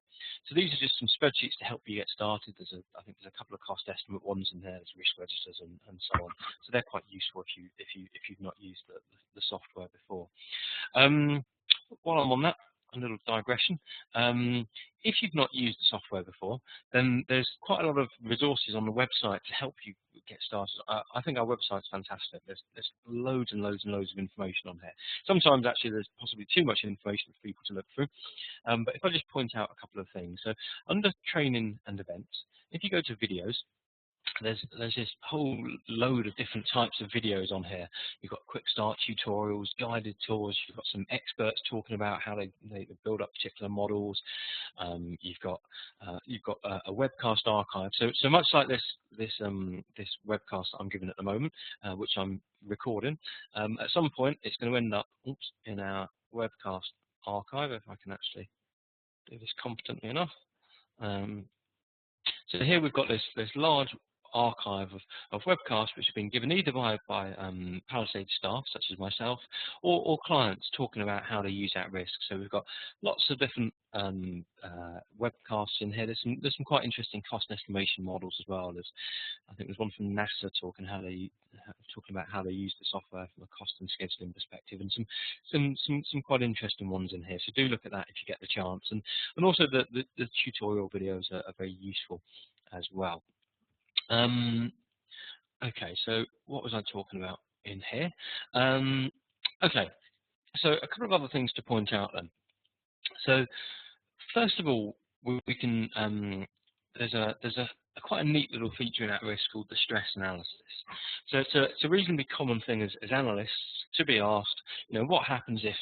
So these are just some spreadsheets to help you get started. I think there's a couple of cost estimate ones in there. There's risk registers and so on. So they're quite useful if you've not used the software before. While I'm on that, a little digression. If you've not used the software before, then there's quite a lot of resources on the website to help you get started. I think our website's fantastic. There's loads and loads and loads of information on here. Sometimes actually there's possibly too much information for people to look through. But if I just point out a couple of things. So under training and events, if you go to videos, there's this whole load of different types of videos on here. You've got quick start tutorials, guided tours. You've got some experts talking about how they build up particular models. You've got a webcast archive. So much like this webcast I'm giving at the moment, which I'm recording. At some point, it's going to end up in our webcast archive, if I can actually do this competently enough. So here we've got this large archive of webcasts which have been given either by Palisade staff, such as myself, or clients talking about how to use at risk. So we've got lots of different webcasts in here. There's some quite interesting cost estimation models as well. I think there's one from NASA talking about how they use the software from a cost and scheduling perspective, and some quite interesting ones in here. So do look at that if you get the chance, and also the tutorial videos are very useful as well. Okay, so what was I talking about in here? Okay, so a couple of other things to point out then. So first of all, we can there's a quite a neat little feature in at-risk called the stress analysis. So it's a reasonably common thing as analysts to be asked, what happens if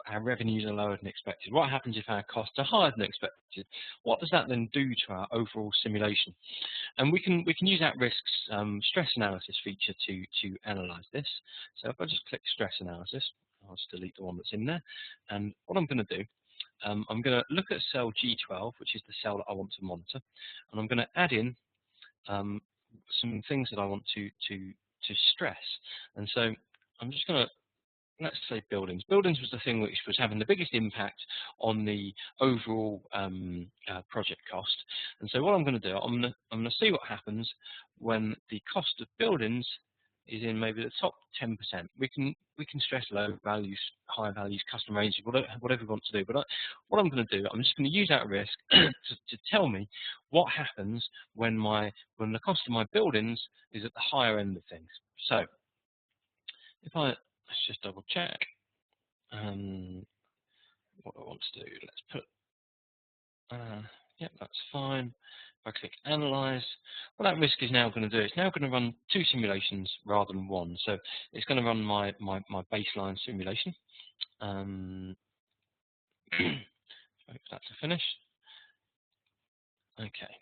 our revenues are lower than expected? What happens if our costs are higher than expected? What does that then do to our overall simulation? And we can use at-risk's stress analysis feature to analyze this. So if I just click stress analysis, I'll just delete the one that's in there. And what I'm going to do, I'm going to look at cell G12, which is the cell that I want to monitor, and I'm going to add in some things that I want to stress. And so I'm just going to, let's say buildings. Buildings was the thing which was having the biggest impact on the overall project cost. And so what I'm going to do, I'm going to see what happens when the cost of buildings is in maybe the top 10%. We can stress low values, high values, custom ranges, whatever we want to do. But what I'm going to do, I'm just going to use that risk to tell me what happens when the cost of my buildings is at the higher end of things. So if let's just double check what I want to do. Let's put, yep, that's fine. If I click analyze, what that risk is now going to do, it's now going to run 2 simulations rather than 1. So it's going to run my baseline simulation. Wait for that to finish. Okay.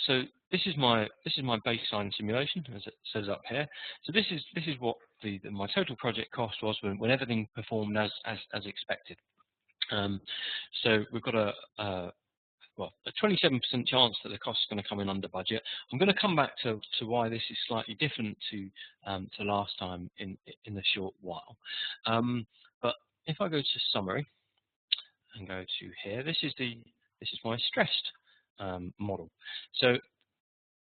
So this is my baseline simulation, as it says up here. So this is what my total project cost was when everything performed as expected. So we've got a 27% chance that the cost is going to come in under budget. I'm going to come back to why this is slightly different to last time in a short while. But if I go to summary and go to here, this is my stressed model. So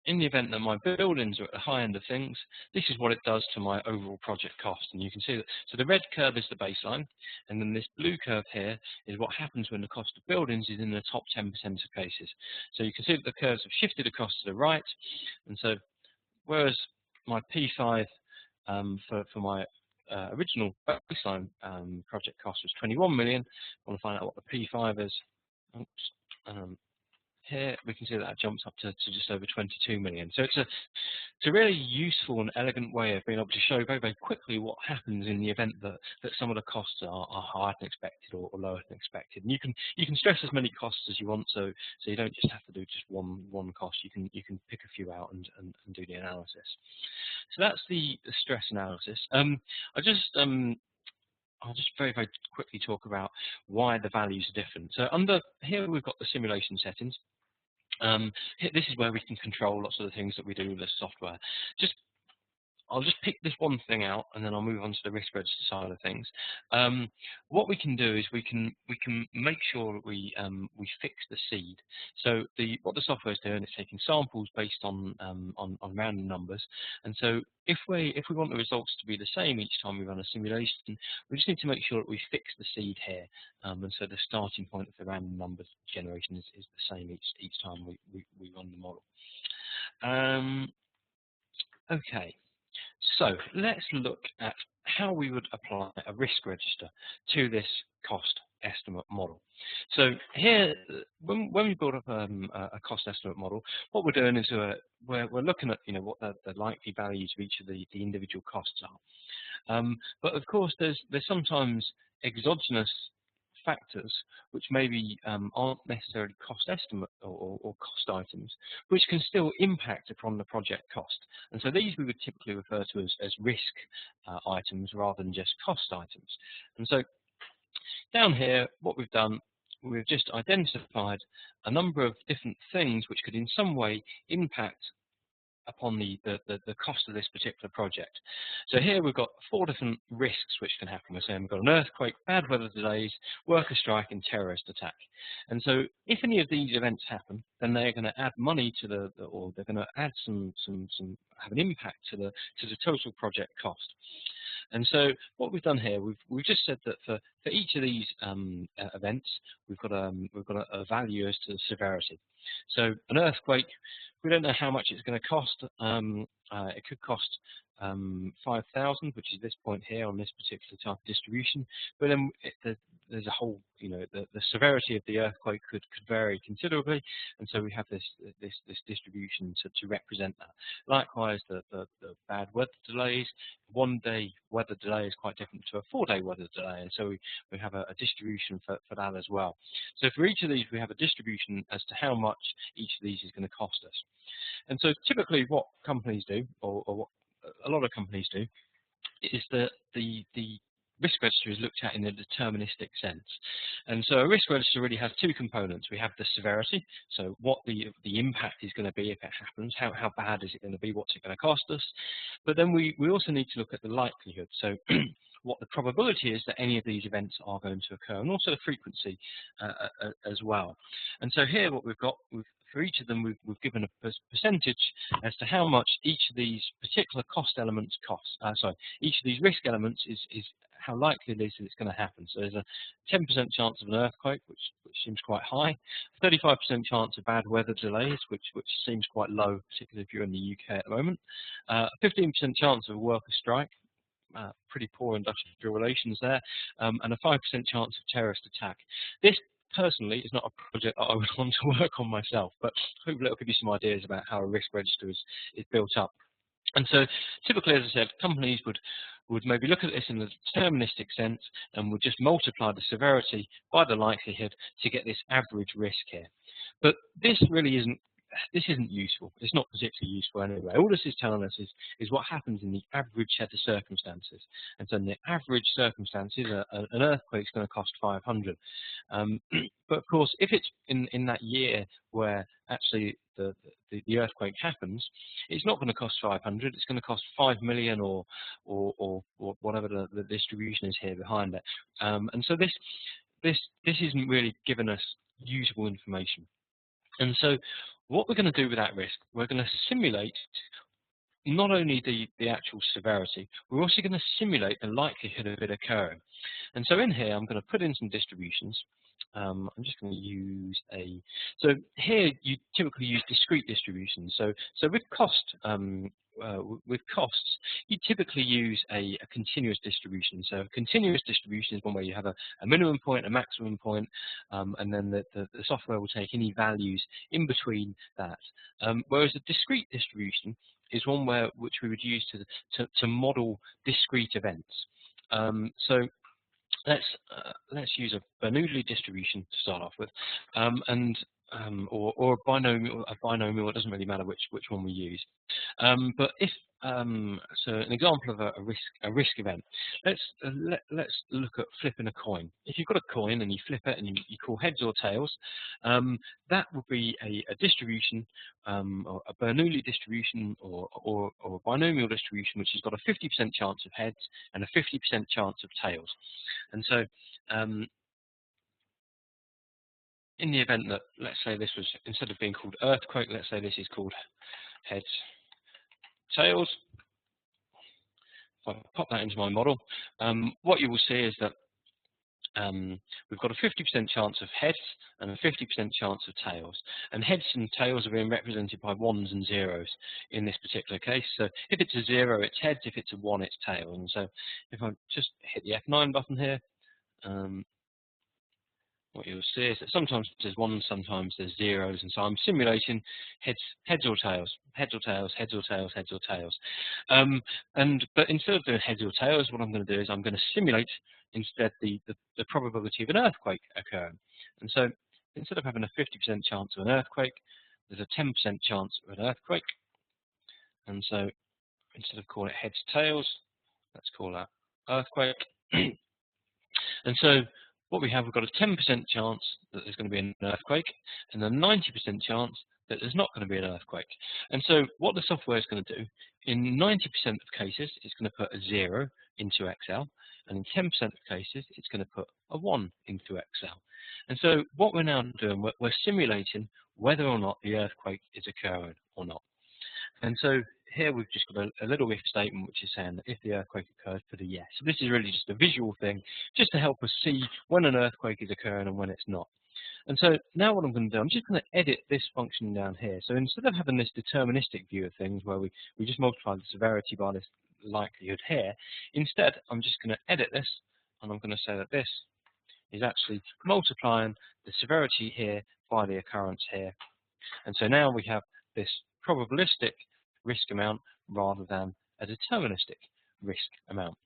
in the event that my buildings are at the high end of things, this is what it does to my overall project cost. And you can see that, so the red curve is the baseline, and then this blue curve here is what happens when the cost of buildings is in the top 10% of cases. So you can see that the curves have shifted across to the right, and so whereas my P5 for my original baseline project cost was 21 million, I want to find out what the P5 is. Oops, here we can see that jumps up to just over 22 million. So it's a really useful and elegant way of being able to show very, very quickly what happens in the event that some of the costs are higher than expected or lower than expected. And you can stress as many costs as you want, so you don't just have to do just one cost. You can pick a few out and do the analysis. So that's the stress analysis. I'll just very, very quickly talk about why the values are different. So under here we've got the simulation settings. This is where we can control lots of the things that we do with the software. I'll just pick this one thing out, and then I'll move on to the risk register side of things. What we can do is we can make sure that we fix the seed. So what the software is doing is taking samples based on random numbers, and so if we want the results to be the same each time we run a simulation, we just need to make sure that we fix the seed here, and so the starting point of the random numbers generation is the same each time we run the model. Okay. So let's look at how we would apply a risk register to this cost estimate model. So here, when we build up a cost estimate model, what we're doing is we're looking at what the likely values of each of the individual costs are. But of course, there's sometimes exogenous factors which maybe aren't necessarily cost estimate or cost items, which can still impact upon the project cost. And so these we would typically refer to as risk items rather than just cost items. And so down here, what we've done, we've just identified a number of different things which could in some way impact upon the cost of this particular project. So here we've got 4 different risks which can happen. We're saying we've got an earthquake, bad weather delays, worker strike, and terrorist attack. And so if any of these events happen, then they're going to add money to or they're going to add have an impact to the total project cost. And so what we've done here, we've just said that for each of these events, we've got a value as to the severity. So an earthquake, we don't know how much it's going to cost. It could cost 5,000, which is this point here on this particular type of distribution. But then there's a whole, the severity of the earthquake could vary considerably, and so we have this distribution to represent that. Likewise, the bad weather delays. 1-day weather delay is quite different to a 4-day weather delay, and so we have a distribution for that as well. So for each of these, we have a distribution as to how much each of these is going to cost us. And so typically what companies do, or what a lot of companies do, is that the risk register is looked at in a deterministic sense. And so a risk register really has two components. We have the severity, so what the impact is going to be if it happens, how bad is it going to be, what's it going to cost us. But then we also need to look at the likelihood, so what the probability is that any of these events are going to occur, and also the frequency as well. And so here what we've got, for each of them, we've given a percentage as to how much each of these particular cost elements cost. Each of these risk elements is how likely it is that it's going to happen. So there's a 10% chance of an earthquake, which seems quite high, 35% chance of bad weather delays, which seems quite low, particularly if you're in the UK at the moment, 15% chance of a worker strike, pretty poor industrial relations there, and a 5% chance of terrorist attack. This personally is not a project that I would want to work on myself, but hopefully it'll give you some ideas about how a risk register is built up. And so typically, as I said, companies would maybe look at this in a deterministic sense and would just multiply the severity by the likelihood to get this average risk here. But this really isn't useful. It's not particularly useful anyway. All this is telling us is what happens in the average set of circumstances. And so in the average circumstances, an earthquake is going to cost 500. But of course, if it's in that year where actually the earthquake happens, it's not going to cost 500. It's going to cost 5 million or whatever the distribution is here behind it. And so this isn't really giving us usable information. And so what we're going to do with that risk, we're going to simulate not only the actual severity, we're also going to simulate the likelihood of it occurring. And so in here, I'm going to put in some distributions. I'm just going to use so here you typically use discrete distributions. So with costs, you typically use a continuous distribution. So a continuous distribution is one where you have a minimum point, a maximum point, and then the software will take any values in between that. Whereas a discrete distribution is one which we would use to model discrete events. So let's use a Bernoulli distribution to start off with, or a binomial. It doesn't really matter which one we use. But if so, an example of a risk event. Let's look at flipping a coin. If you've got a coin and you flip it and you call heads or tails, that would be a distribution, or a Bernoulli distribution, or a binomial distribution, which has got a 50% chance of heads and a 50% chance of tails. And so, in the event that, let's say this was, instead of being called earthquake, let's say this is called heads, tails. If I pop that into my model, what you will see is that we've got a 50% chance of heads and a 50% chance of tails. And heads and tails are being represented by ones and zeros in this particular case. So if it's a 0, it's heads. If it's a 1, it's tails. And so if I just hit the F9 button here, what you'll see is that sometimes there's ones, sometimes there's zeros, and so I'm simulating heads or tails, heads or tails, heads or tails, heads or tails. But instead of doing heads or tails, what I'm going to do is I'm going to simulate instead the probability of an earthquake occurring. And so instead of having a 50% chance of an earthquake, there's a 10% chance of an earthquake. And so instead of calling it heads tails, let's call that earthquake. And so what we've got a 10% chance that there's going to be an earthquake, and a 90% chance that there's not going to be an earthquake. And so what the software is going to do, in 90% of cases, it's going to put a 0 into Excel, and in 10% of cases, it's going to put a 1 into Excel. And so what we're now doing, we're simulating whether or not the earthquake is occurring or not. And so here we've just got a little if statement which is saying that if the earthquake occurs, put a yes. So this is really just a visual thing, just to help us see when an earthquake is occurring and when it's not. And so now what I'm going to do, I'm just going to edit this function down here. So instead of having this deterministic view of things where we just multiply the severity by this likelihood here, instead I'm just going to edit this, and I'm going to say that this is actually multiplying the severity here by the occurrence here. And so now we have this probabilistic risk amount rather than a deterministic risk amount.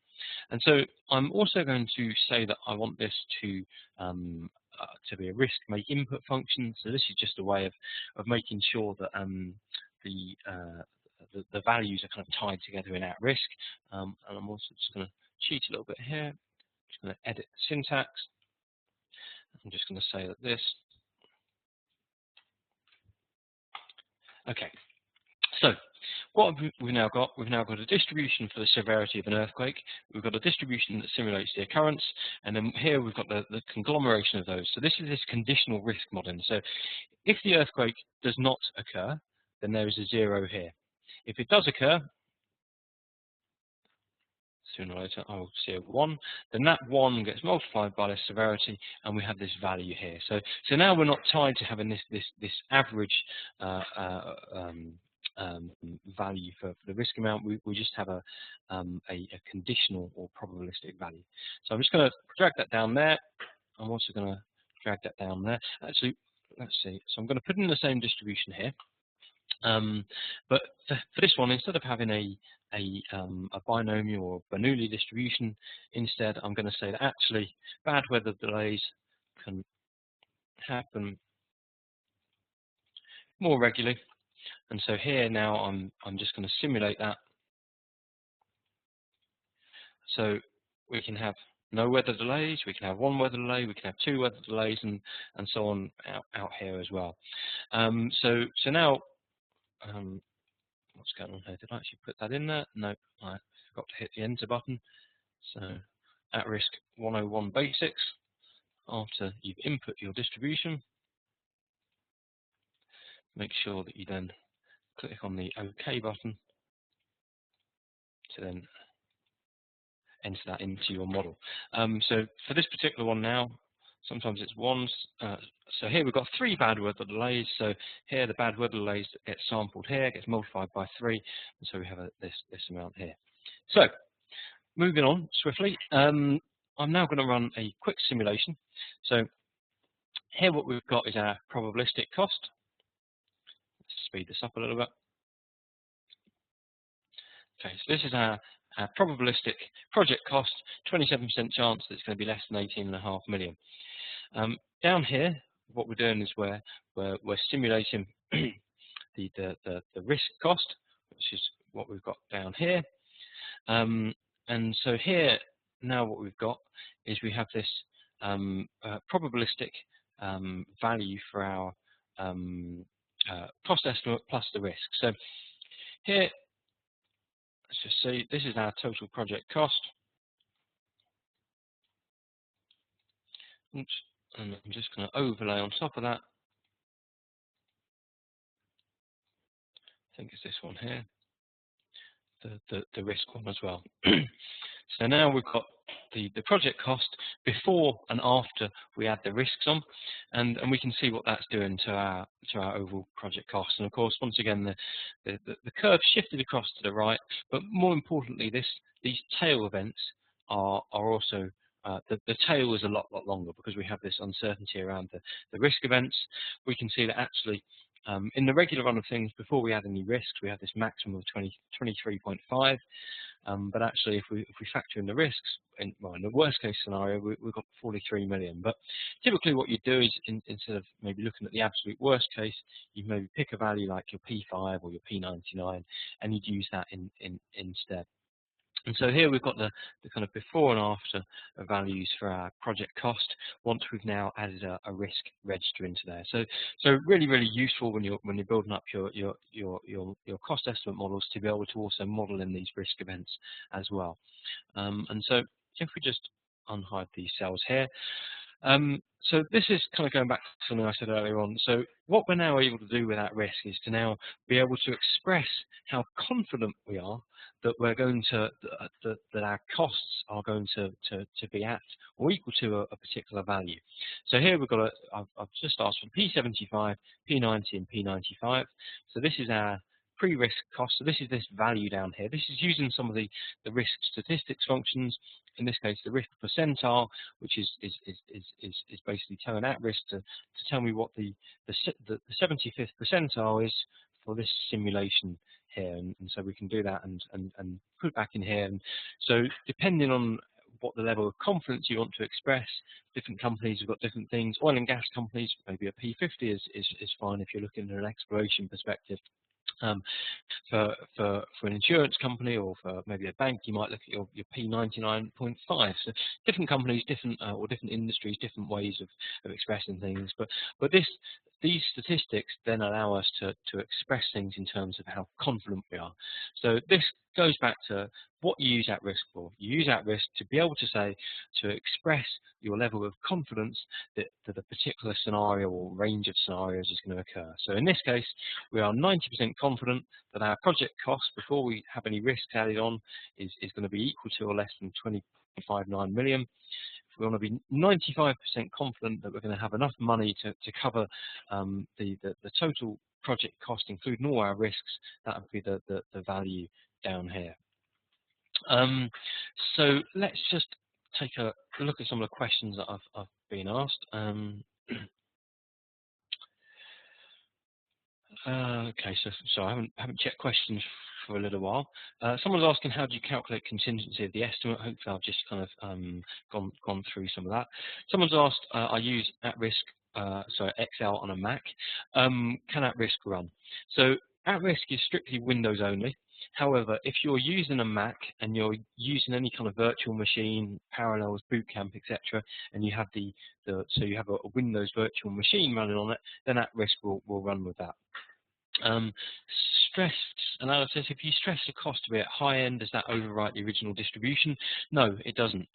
And so I'm also going to say that I want this to be a risk make input function. So this is just a way of making sure that the values are kind of tied together in at risk. And I'm also just going to cheat a little bit here. Just going to edit syntax. I'm just going to say that this. Okay. So what have we've now got? We've now got a distribution for the severity of an earthquake. We've got a distribution that simulates the occurrence, and then here we've got the conglomeration of those. So this is this conditional risk modeling. So if the earthquake does not occur, then there is a 0 here. If it does occur, sooner or later I will see a 1, then that 1 gets multiplied by the severity, and we have this value here. So now we're not tied to having this average value for the risk amount. We just have a conditional or probabilistic value. So I'm just going to drag that down there. I'm also going to drag that down there. Actually, let's see. So I'm going to put in the same distribution here. But for this one, instead of having a binomial or Bernoulli distribution, instead I'm going to say that actually bad weather delays can happen more regularly. And so here now I'm just going to simulate that. So we can have no weather delays, we can have 1 weather delay, we can have 2 weather delays, and so on out here as well. So now what's going on here? Did I actually put that in there? No, I forgot to hit the enter button. So at risk 101 basics. After you've input your distribution, make sure that you then click on the OK button to then enter that into your model. So for this particular one now, sometimes it's 1s. So here we've got 3 bad weather delays. So here the bad weather delays that get sampled here gets multiplied by 3, and so we have this amount here. So moving on swiftly, I'm now going to run a quick simulation. So here what we've got is our probabilistic cost. Let's speed this up a little bit. Okay, so this is our probabilistic project cost, 27% chance that it's going to be less than 18.5 million. Down here, what we're doing is we're simulating the risk cost, which is what we've got down here. And so here, now what we've got is we have this probabilistic value for our cost estimate plus the risk. So here, let's just see, this is our total project cost. Oops, and I'm just going to overlay on top of that. I think it's this one here, the risk one as well. So now we've got the project cost before and after we add the risks on, and we can see what that's doing to our overall project cost. And of course, once again, the curve shifted across to the right, but more importantly, these tail events are also the tail is a lot longer because we have this uncertainty around the risk events. We can see that actually in the regular run of things, before we add any risks, we have this maximum of 23.5. But actually, if we factor in the risks, in the worst case scenario, we've got 43 million. But typically what you do is, instead of maybe looking at the absolute worst case, you maybe pick a value like your P5 or your P99, and you'd use that instead. And so here we've got the kind of before and after values for our project cost once we've now added a risk register into there. So really useful when you're building up your cost estimate models to be able to also model in these risk events as well. And so if we just unhide these cells here. So this is kind of going back to something I said earlier on. So what we're now able to do with that risk is to now be able to express how confident we are that we're going to that our costs are going to be at or equal to a particular value. So here we've got I've just asked for P75, P90, and P95. So this is our pre-risk cost. So this is this value down here. This is using some of the risk statistics functions. In this case, the risk percentile, which is basically telling at risk to tell me what the 75th percentile is for this simulation here, and so we can do that and put it back in here. And so depending on what the level of confidence you want to express, different companies have got different things. Oil and gas companies, maybe a P50 is fine if you're looking at an exploration perspective. Um, for an insurance company or for maybe a bank, you might look at your P99.5. So different companies, different or different industries, different ways of expressing things. But these statistics then allow us to express things in terms of how confident we are. So this goes back to what you use at risk for. You use at risk to be able to say, to express your level of confidence that a particular scenario or range of scenarios is going to occur. So in this case, we are 90% confident that our project cost before we have any risk added on is going to be equal to or less than 20.59 million. We want to be 95% confident that we're going to have enough money to cover the total project cost, including all our risks. That would be the value down here. So let's just take a look at some of the questions that I've been asked. Okay, so I haven't checked questions for a little while. Someone's asking, how do you calculate contingency of the estimate? Hopefully I've just kind of gone through some of that. Someone's asked, I use at-risk, Excel on a Mac. Can at-risk run? So at-risk is strictly Windows only. However, if you're using a Mac and you're using any kind of virtual machine, Parallels, Bootcamp, etc., and you have so you have a Windows virtual machine running on it, then at-risk will run with that. Stressed analysis, if you stress the cost to be at high end, does that overwrite the original distribution? No, it doesn't.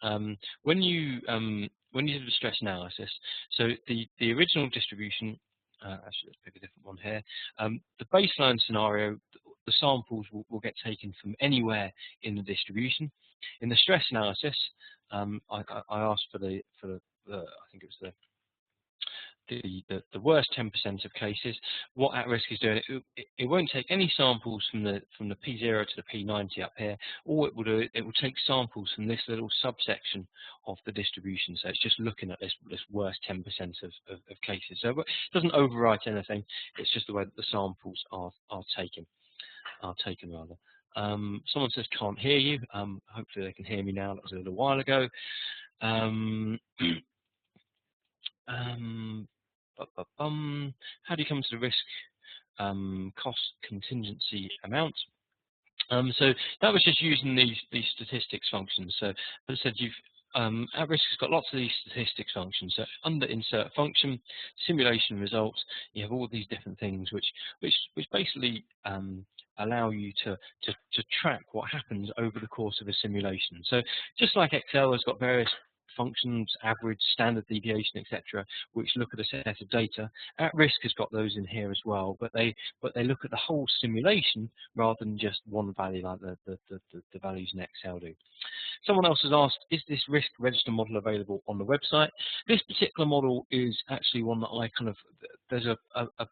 When you do the stress analysis, so the original distribution, actually let's pick a different one here, the baseline scenario, the samples will get taken from anywhere in the distribution. In the stress analysis, I asked for the I think it was the worst 10% of cases. What at-risk is doing, it won't take any samples from the P0 to the P90 up here. All it will do, it will take samples from this little subsection of the distribution. So it's just looking at this worst 10% of cases. So it doesn't overwrite anything. It's just the way that the samples are taken rather. Someone says can't hear you. Hopefully they can hear me now. That was a little while ago. How do you come to the risk cost contingency amount? So that was just using these statistics functions. So as I said, at-risk has got lots of these statistics functions. So under insert function, simulation results, you have all these different things which basically allow you to track what happens over the course of a simulation. So just like Excel has got various functions, average, standard deviation, etc., which look at a set of data. At-risk has got those in here as well, but they look at the whole simulation rather than just one value like the values in Excel do. Someone else has asked, is this risk register model available on the website? This particular model is actually one that I there's a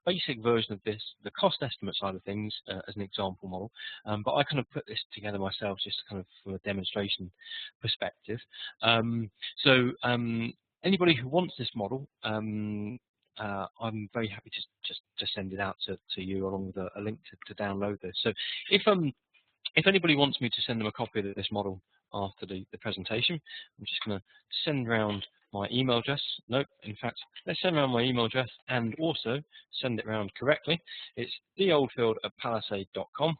basic version of this, the cost estimate side of things, as an example model, but I kind of put this together myself just kind of from a demonstration perspective. So anybody who wants this model, I'm very happy to send it out to you along with a link to download this. So if anybody wants me to send them a copy of this model after the presentation, I'm just going to send around my email address. No, in fact, let's send around my email address and also send it around correctly. It's theoldfield@palisade.com.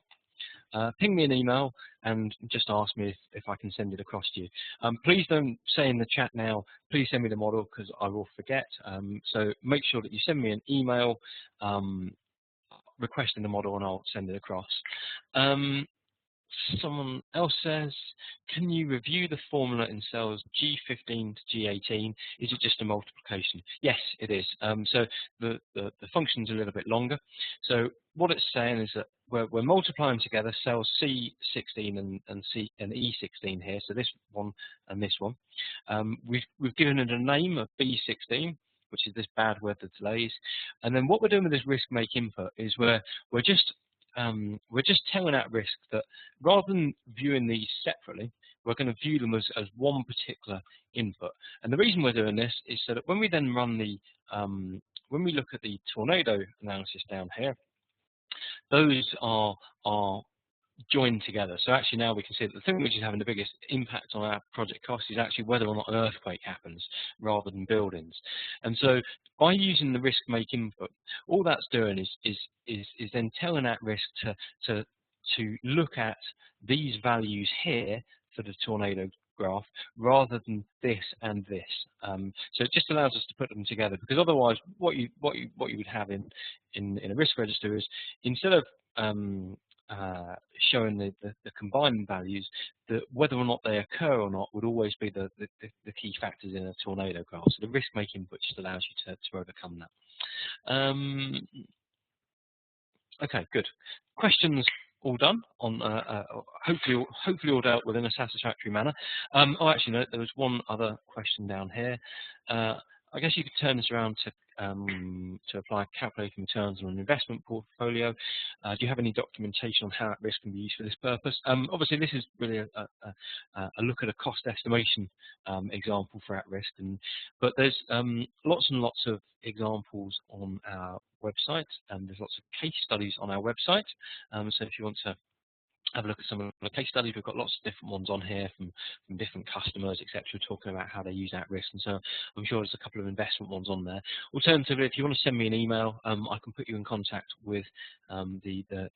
Ping me an email and just ask me if I can send it across to you. Please don't say in the chat now, please send me the model, because I will forget. So make sure that you send me an email requesting the model and I'll send it across. Someone else says, can you review the formula in cells G15 to G18? Is it just a multiplication? Yes, it is. So the function's a little bit longer. So what it's saying is that we're multiplying together cells C16 and E16 here. So this one and this one. We've given it a name of B16, which is this bad weather delays. And then what we're doing with this risk make input is we're just telling at-risk that rather than viewing these separately, we're going to view them as one particular input. And the reason we're doing this is so that when we then run when we look at the tornado analysis down here, those are joined together. So actually now we can see that the thing which is having the biggest impact on our project cost is actually whether or not an earthquake happens rather than buildings. And so by using the risk make input, all that's doing is then telling at risk to look at these values here for the tornado graph rather than this and this. So it just allows us to put them together, because otherwise what you would have in a risk register is, instead of showing the combined values, that whether or not they occur or not would always be the key factors in a tornado graph. So the risk making input just allows you to overcome that. Okay, good. Questions all done on hopefully all dealt with in a satisfactory manner. Oh, actually, no, there was one other question down here. I guess you could turn this around to apply calculating returns on an investment portfolio. Do you have any documentation on how at risk can be used for this purpose? Obviously, this is really a look at a cost estimation example for at risk, but there's lots and lots of examples on our website, and there's lots of case studies on our website. So if you want to have a look at some of the case studies, we've got lots of different ones on here from different customers, etc., talking about how they use at risk. And so I'm sure there's a couple of investment ones on there. Alternatively, if you want to send me an email, I can put you in contact with the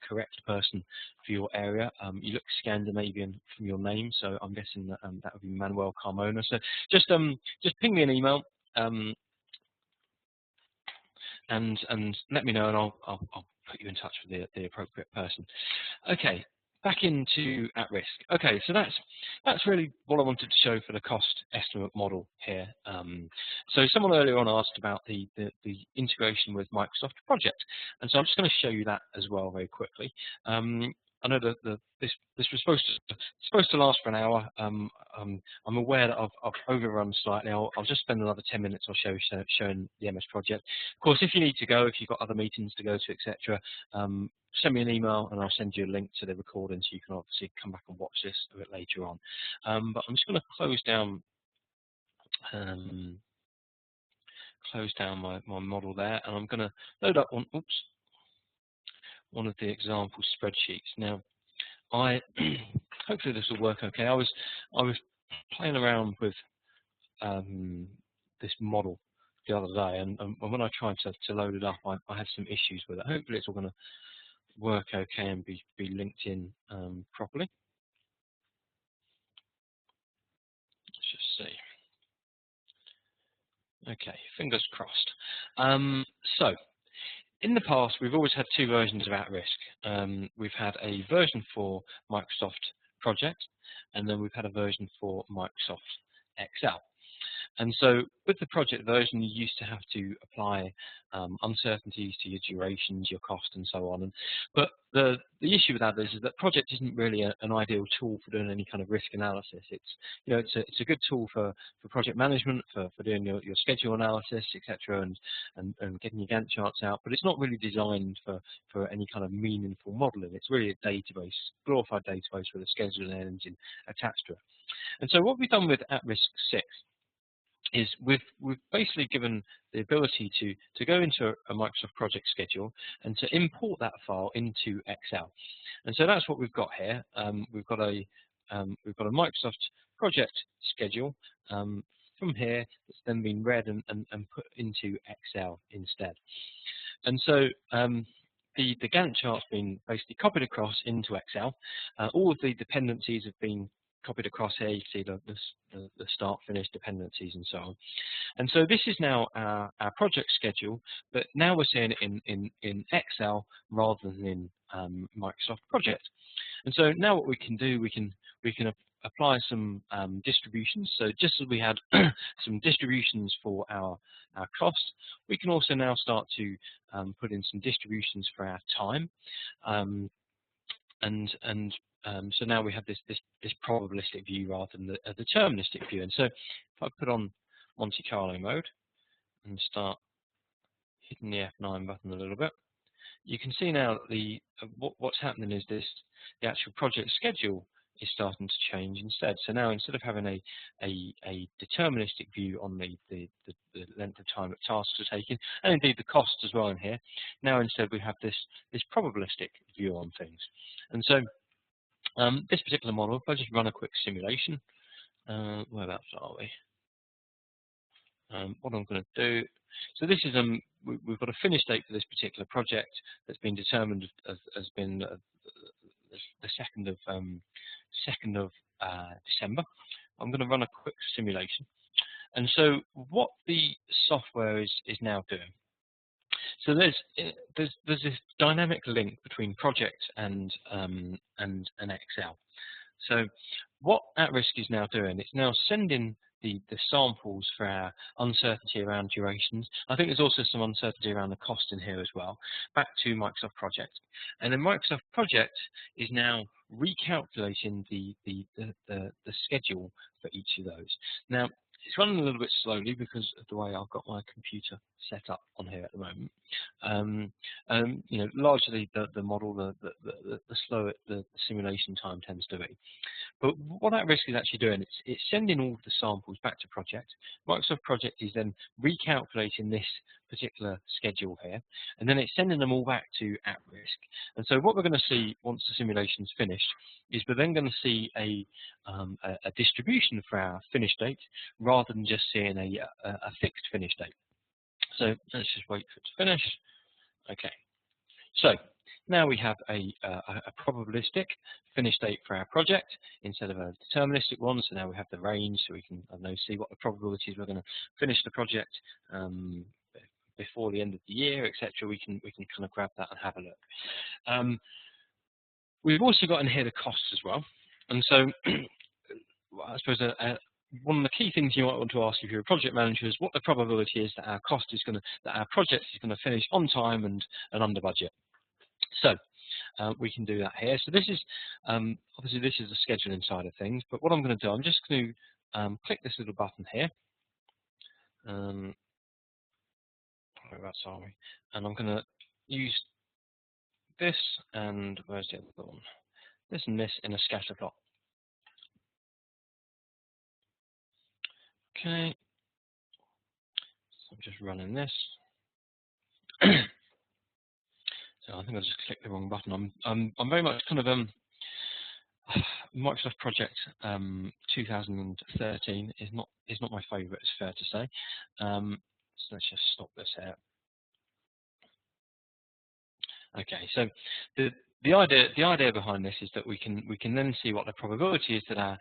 correct person for your area. You look Scandinavian from your name, so I'm guessing that that would be Manuel Carmona. So just ping me an email. And let me know, and I'll put you in touch with the appropriate person. Okay, back into at risk. Okay, so that's really what I wanted to show for the cost estimate model here. So someone earlier on asked about the integration with Microsoft Project, and so I'm just going to show you that as well very quickly. I know that this was supposed to last for an hour. I'm aware that I've overrun slightly. I'll just spend another 10 minutes or so showing the MS project. Of course, if you need to go, if you've got other meetings to go to, etc., send me an email and I'll send you a link to the recording so you can obviously come back and watch this a bit later on. But I'm just going to close down my model there, and I'm going to load up one of the example spreadsheets. Now, hopefully this will work okay. I was playing around with this model the other day, and when I tried to load it up, I had some issues with it. Hopefully it's all going to work okay and be linked in properly. Let's just see. Okay, fingers crossed. So in the past, we've always had two versions of at risk. We've had a version for Microsoft Project, and then we've had a version for Microsoft Excel. And so with the project version, you used to have to apply uncertainties to your durations, your cost, and so on. But the issue with that is that project isn't really an ideal tool for doing any kind of risk analysis. It's a good tool for project management, for doing your schedule analysis, etc., and getting your Gantt charts out. But it's not really designed for any kind of meaningful modeling. It's really a database, glorified database with a scheduling engine attached to it. And so what we've done with At-Risk 6 is we've basically given the ability to go into a Microsoft project schedule and to import that file into Excel. And so that's what we've got here. We've got a Microsoft project schedule from here that's then been read and put into Excel instead. And so the Gantt chart's been basically copied across into Excel. All of the dependencies have been copied across here. You can see the start, finish dependencies and so on. And so this is now our project schedule, but now we're seeing it in Excel rather than in Microsoft Project. And so now what we can do, we can apply some distributions. So just as we had some distributions for our costs, we can also now start to put in some distributions for our time. So now we have this probabilistic view rather than the deterministic view. And so if I put on Monte Carlo mode and start hitting the F9 button a little bit, you can see now that what's happening is the actual project schedule is starting to change instead. So now instead of having a deterministic view on the length of time that tasks are taking, and indeed the costs as well in here, now instead we have this probabilistic view on things. And so this particular model, if I just run a quick simulation, whereabouts are we? What I'm going to do, so this is we've got a finish date for this particular project that's been determined as been the 2nd of December. I'm going to run a quick simulation, and so what the software is now doing. So there's this dynamic link between project and Excel. So what at-risk is now doing, it's now sending the samples for our uncertainty around durations. I think there's also some uncertainty around the cost in here as well, back to Microsoft Project. And then Microsoft Project is now recalculating the schedule for each of those. Now, it's running a little bit slowly because of the way I've got my computer set up on here at the moment. You know, largely the model, the slower the simulation time tends to be. But what at-risk is actually doing, it's sending all of the samples back to Project. Microsoft Project is then recalculating this particular schedule here, and then it's sending them all back to at-risk. And so what we're going to see once the simulation's finished is we're then going to see a distribution for our finish date rather than just seeing a fixed finish date. So let's just wait for it to finish. Okay. So now we have a probabilistic finish date for our project instead of a deterministic one. So now we have the range, so we can see what the probabilities we're going to finish the project before the end of the year, etc. We can kind of grab that and have a look. We've also got in here the costs as well, and so I suppose one of the key things you might want to ask if you're a project manager is what the probability is that our project is going to finish on time and under budget. So we can do that here. So this is obviously this is the scheduling side of things. But what I'm going to do, I'm just going to click this little button here. Whereabouts are we? And I'm going to use this and where's the other one? This and this in a scatter plot. Okay. So I'm just running this. So I think I just clicked the wrong button. I'm very much kind of Microsoft Project 2013 is not my favourite. It's fair to say. So let's just stop this here. Okay. So the idea behind this is that we can then see what the probability is that our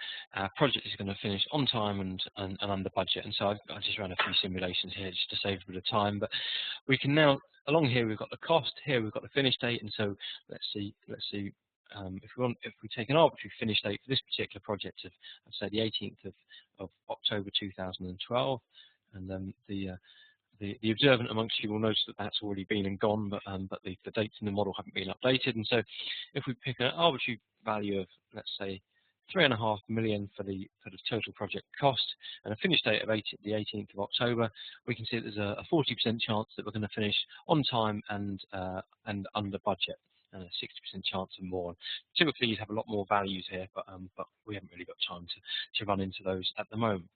project is going to finish on time and under budget. And so I just ran a few simulations here just to save a bit of time. But we can now, along here we've got the cost, here we've got the finish date, and so let's see if we take an arbitrary finish date for this particular project of say the 18th of October 2012, and then the observant amongst you will notice that that's already been and gone, but the dates in the model haven't been updated. And so if we pick an arbitrary value of, let's say, 3.5 million for the total project cost and a finish date of the 18th of October, we can see that there's a 40% chance that we're going to finish on time and under budget, and a 60% chance of more. Typically, you'd have a lot more values here, but we haven't really got time to run into those at the moment.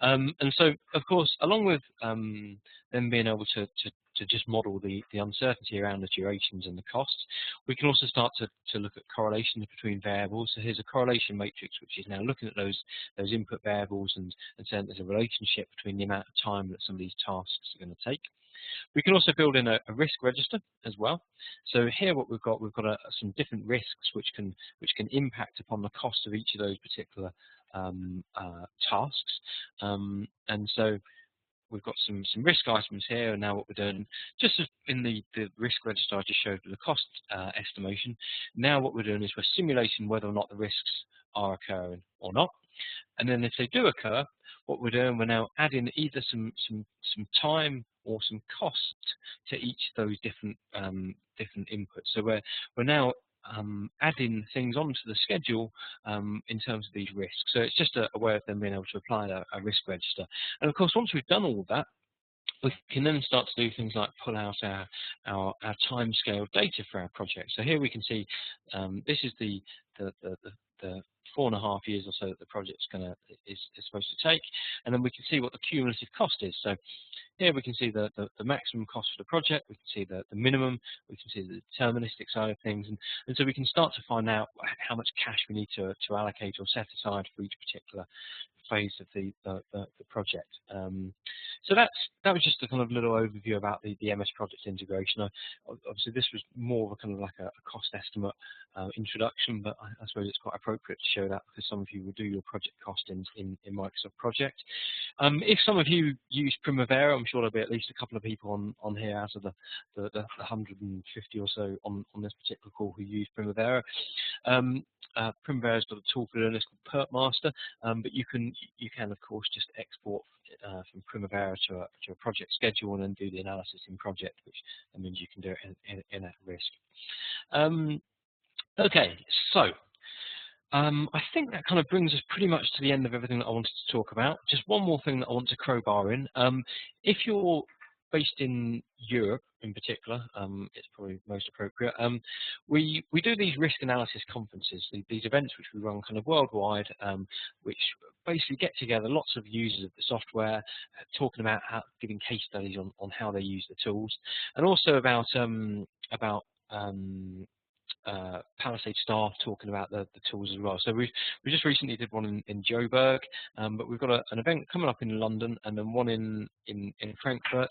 And so, of course, along with them being able to just model the uncertainty around the durations and the costs, we can also start to look at correlations between variables. So here's a correlation matrix, which is now looking at those input variables and saying there's a relationship between the amount of time that some of these tasks are going to take. We can also build in a risk register as well. So here what we've got some different risks which can impact upon the cost of each of those particular tasks. And so we've got some risk items here, and now what we're doing, just as in the risk register I just showed with the cost estimation, now what we're doing is we're simulating whether or not the risks are occurring or not. And then if they do occur, what we're doing, we're now adding either some time or some cost to each of those different inputs. So we're now adding things onto the schedule in terms of these risks. So it's just a way of them being able to apply a risk register. And of course, once we've done all of that, we can then start to do things like pull out our timescale data for our project. So here we can see this is the 4.5 years or so that the project's is supposed to take, and then we can see what the cumulative cost is. So here we can see the maximum cost for the project, we can see the minimum, we can see the deterministic side of things, and so we can start to find out how much cash we need to allocate or set aside for each particular phase of the project. So that was just a kind of little overview about the MS project integration. Obviously, this was more of a kind of like a cost estimate introduction, but I suppose it's quite appropriate to show that because some of you will do your project costings in Microsoft Project. If some of you use Primavera, I'm sure there'll be at least a couple of people on here out of the 150 or so on this particular call who use Primavera. Primavera's got a tool for doing this called PertMaster, but you can of course just export from Primavera to a project schedule and then do the analysis in project, which means you can do it in at risk. Okay, so I think that kind of brings us pretty much to the end of everything that I wanted to talk about. Just one more thing that I want to crowbar in. If you're based in Europe in particular, it's probably most appropriate. We do these risk analysis conferences, these events which we run kind of worldwide, which basically get together lots of users of the software, talking about giving case studies on how they use the tools, and also about Palisade staff talking about the tools as well. So we just recently did one in Joburg, but we've got an event coming up in London and then one in Frankfurt.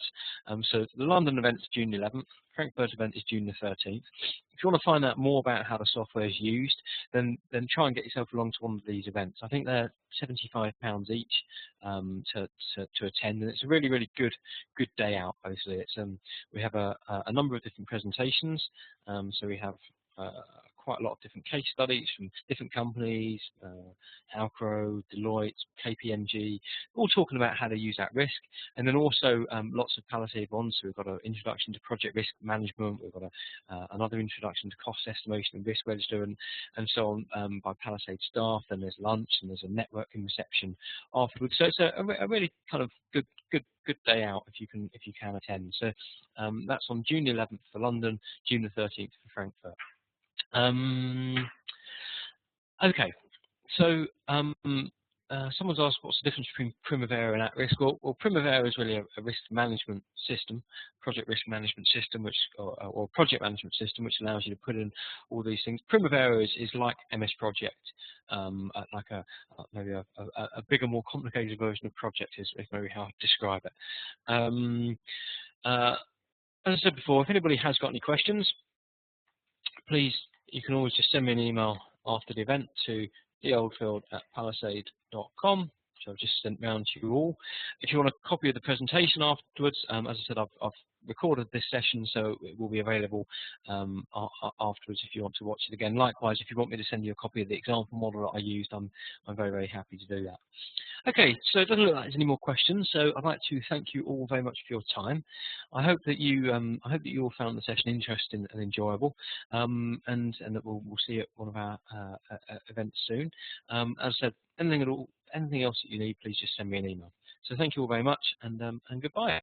So the London event's June 11th, Frankfurt event is June the 13th. If you want to find out more about how the software is used, then try and get yourself along to one of these events. I think they're £75 each to attend, and it's a really, really good day out. Basically, it's we have a number of different presentations. So we have quite a lot of different case studies from different companies, Alcro, Deloitte, KPMG, all talking about how to use that risk. And then also lots of Palisade ones. So we've got an introduction to project risk management, we've got another introduction to cost estimation and risk register, and so on by Palisade staff. Then there's lunch and there's a networking reception afterwards. So it's a really kind of good day out if you can attend. So that's on June 11th for London, June the 13th for Frankfurt. Okay, so someone's asked what's the difference between Primavera and at risk. Well, Primavera is really a risk management system, project risk management system, or project management system, which allows you to put in all these things. Primavera is like MS Project, like maybe a bigger, more complicated version of Project is maybe how I describe it. As I said before, if anybody has got any questions, please, you can always just send me an email after the event to theoldfield@palisade.com, which I've just sent round to you all. If you want a copy of the presentation afterwards, as I said, I've recorded this session, so it will be available afterwards if you want to watch it again. Likewise, if you want me to send you a copy of the example model that I used, I'm very, very happy to do that. Okay, so it doesn't look like there's any more questions, so I'd like to thank you all very much for your time. I hope that you all found the session interesting and enjoyable, and that we'll see you at one of our events soon. As I said, anything else that you need, please just send me an email. So thank you all very much, and goodbye.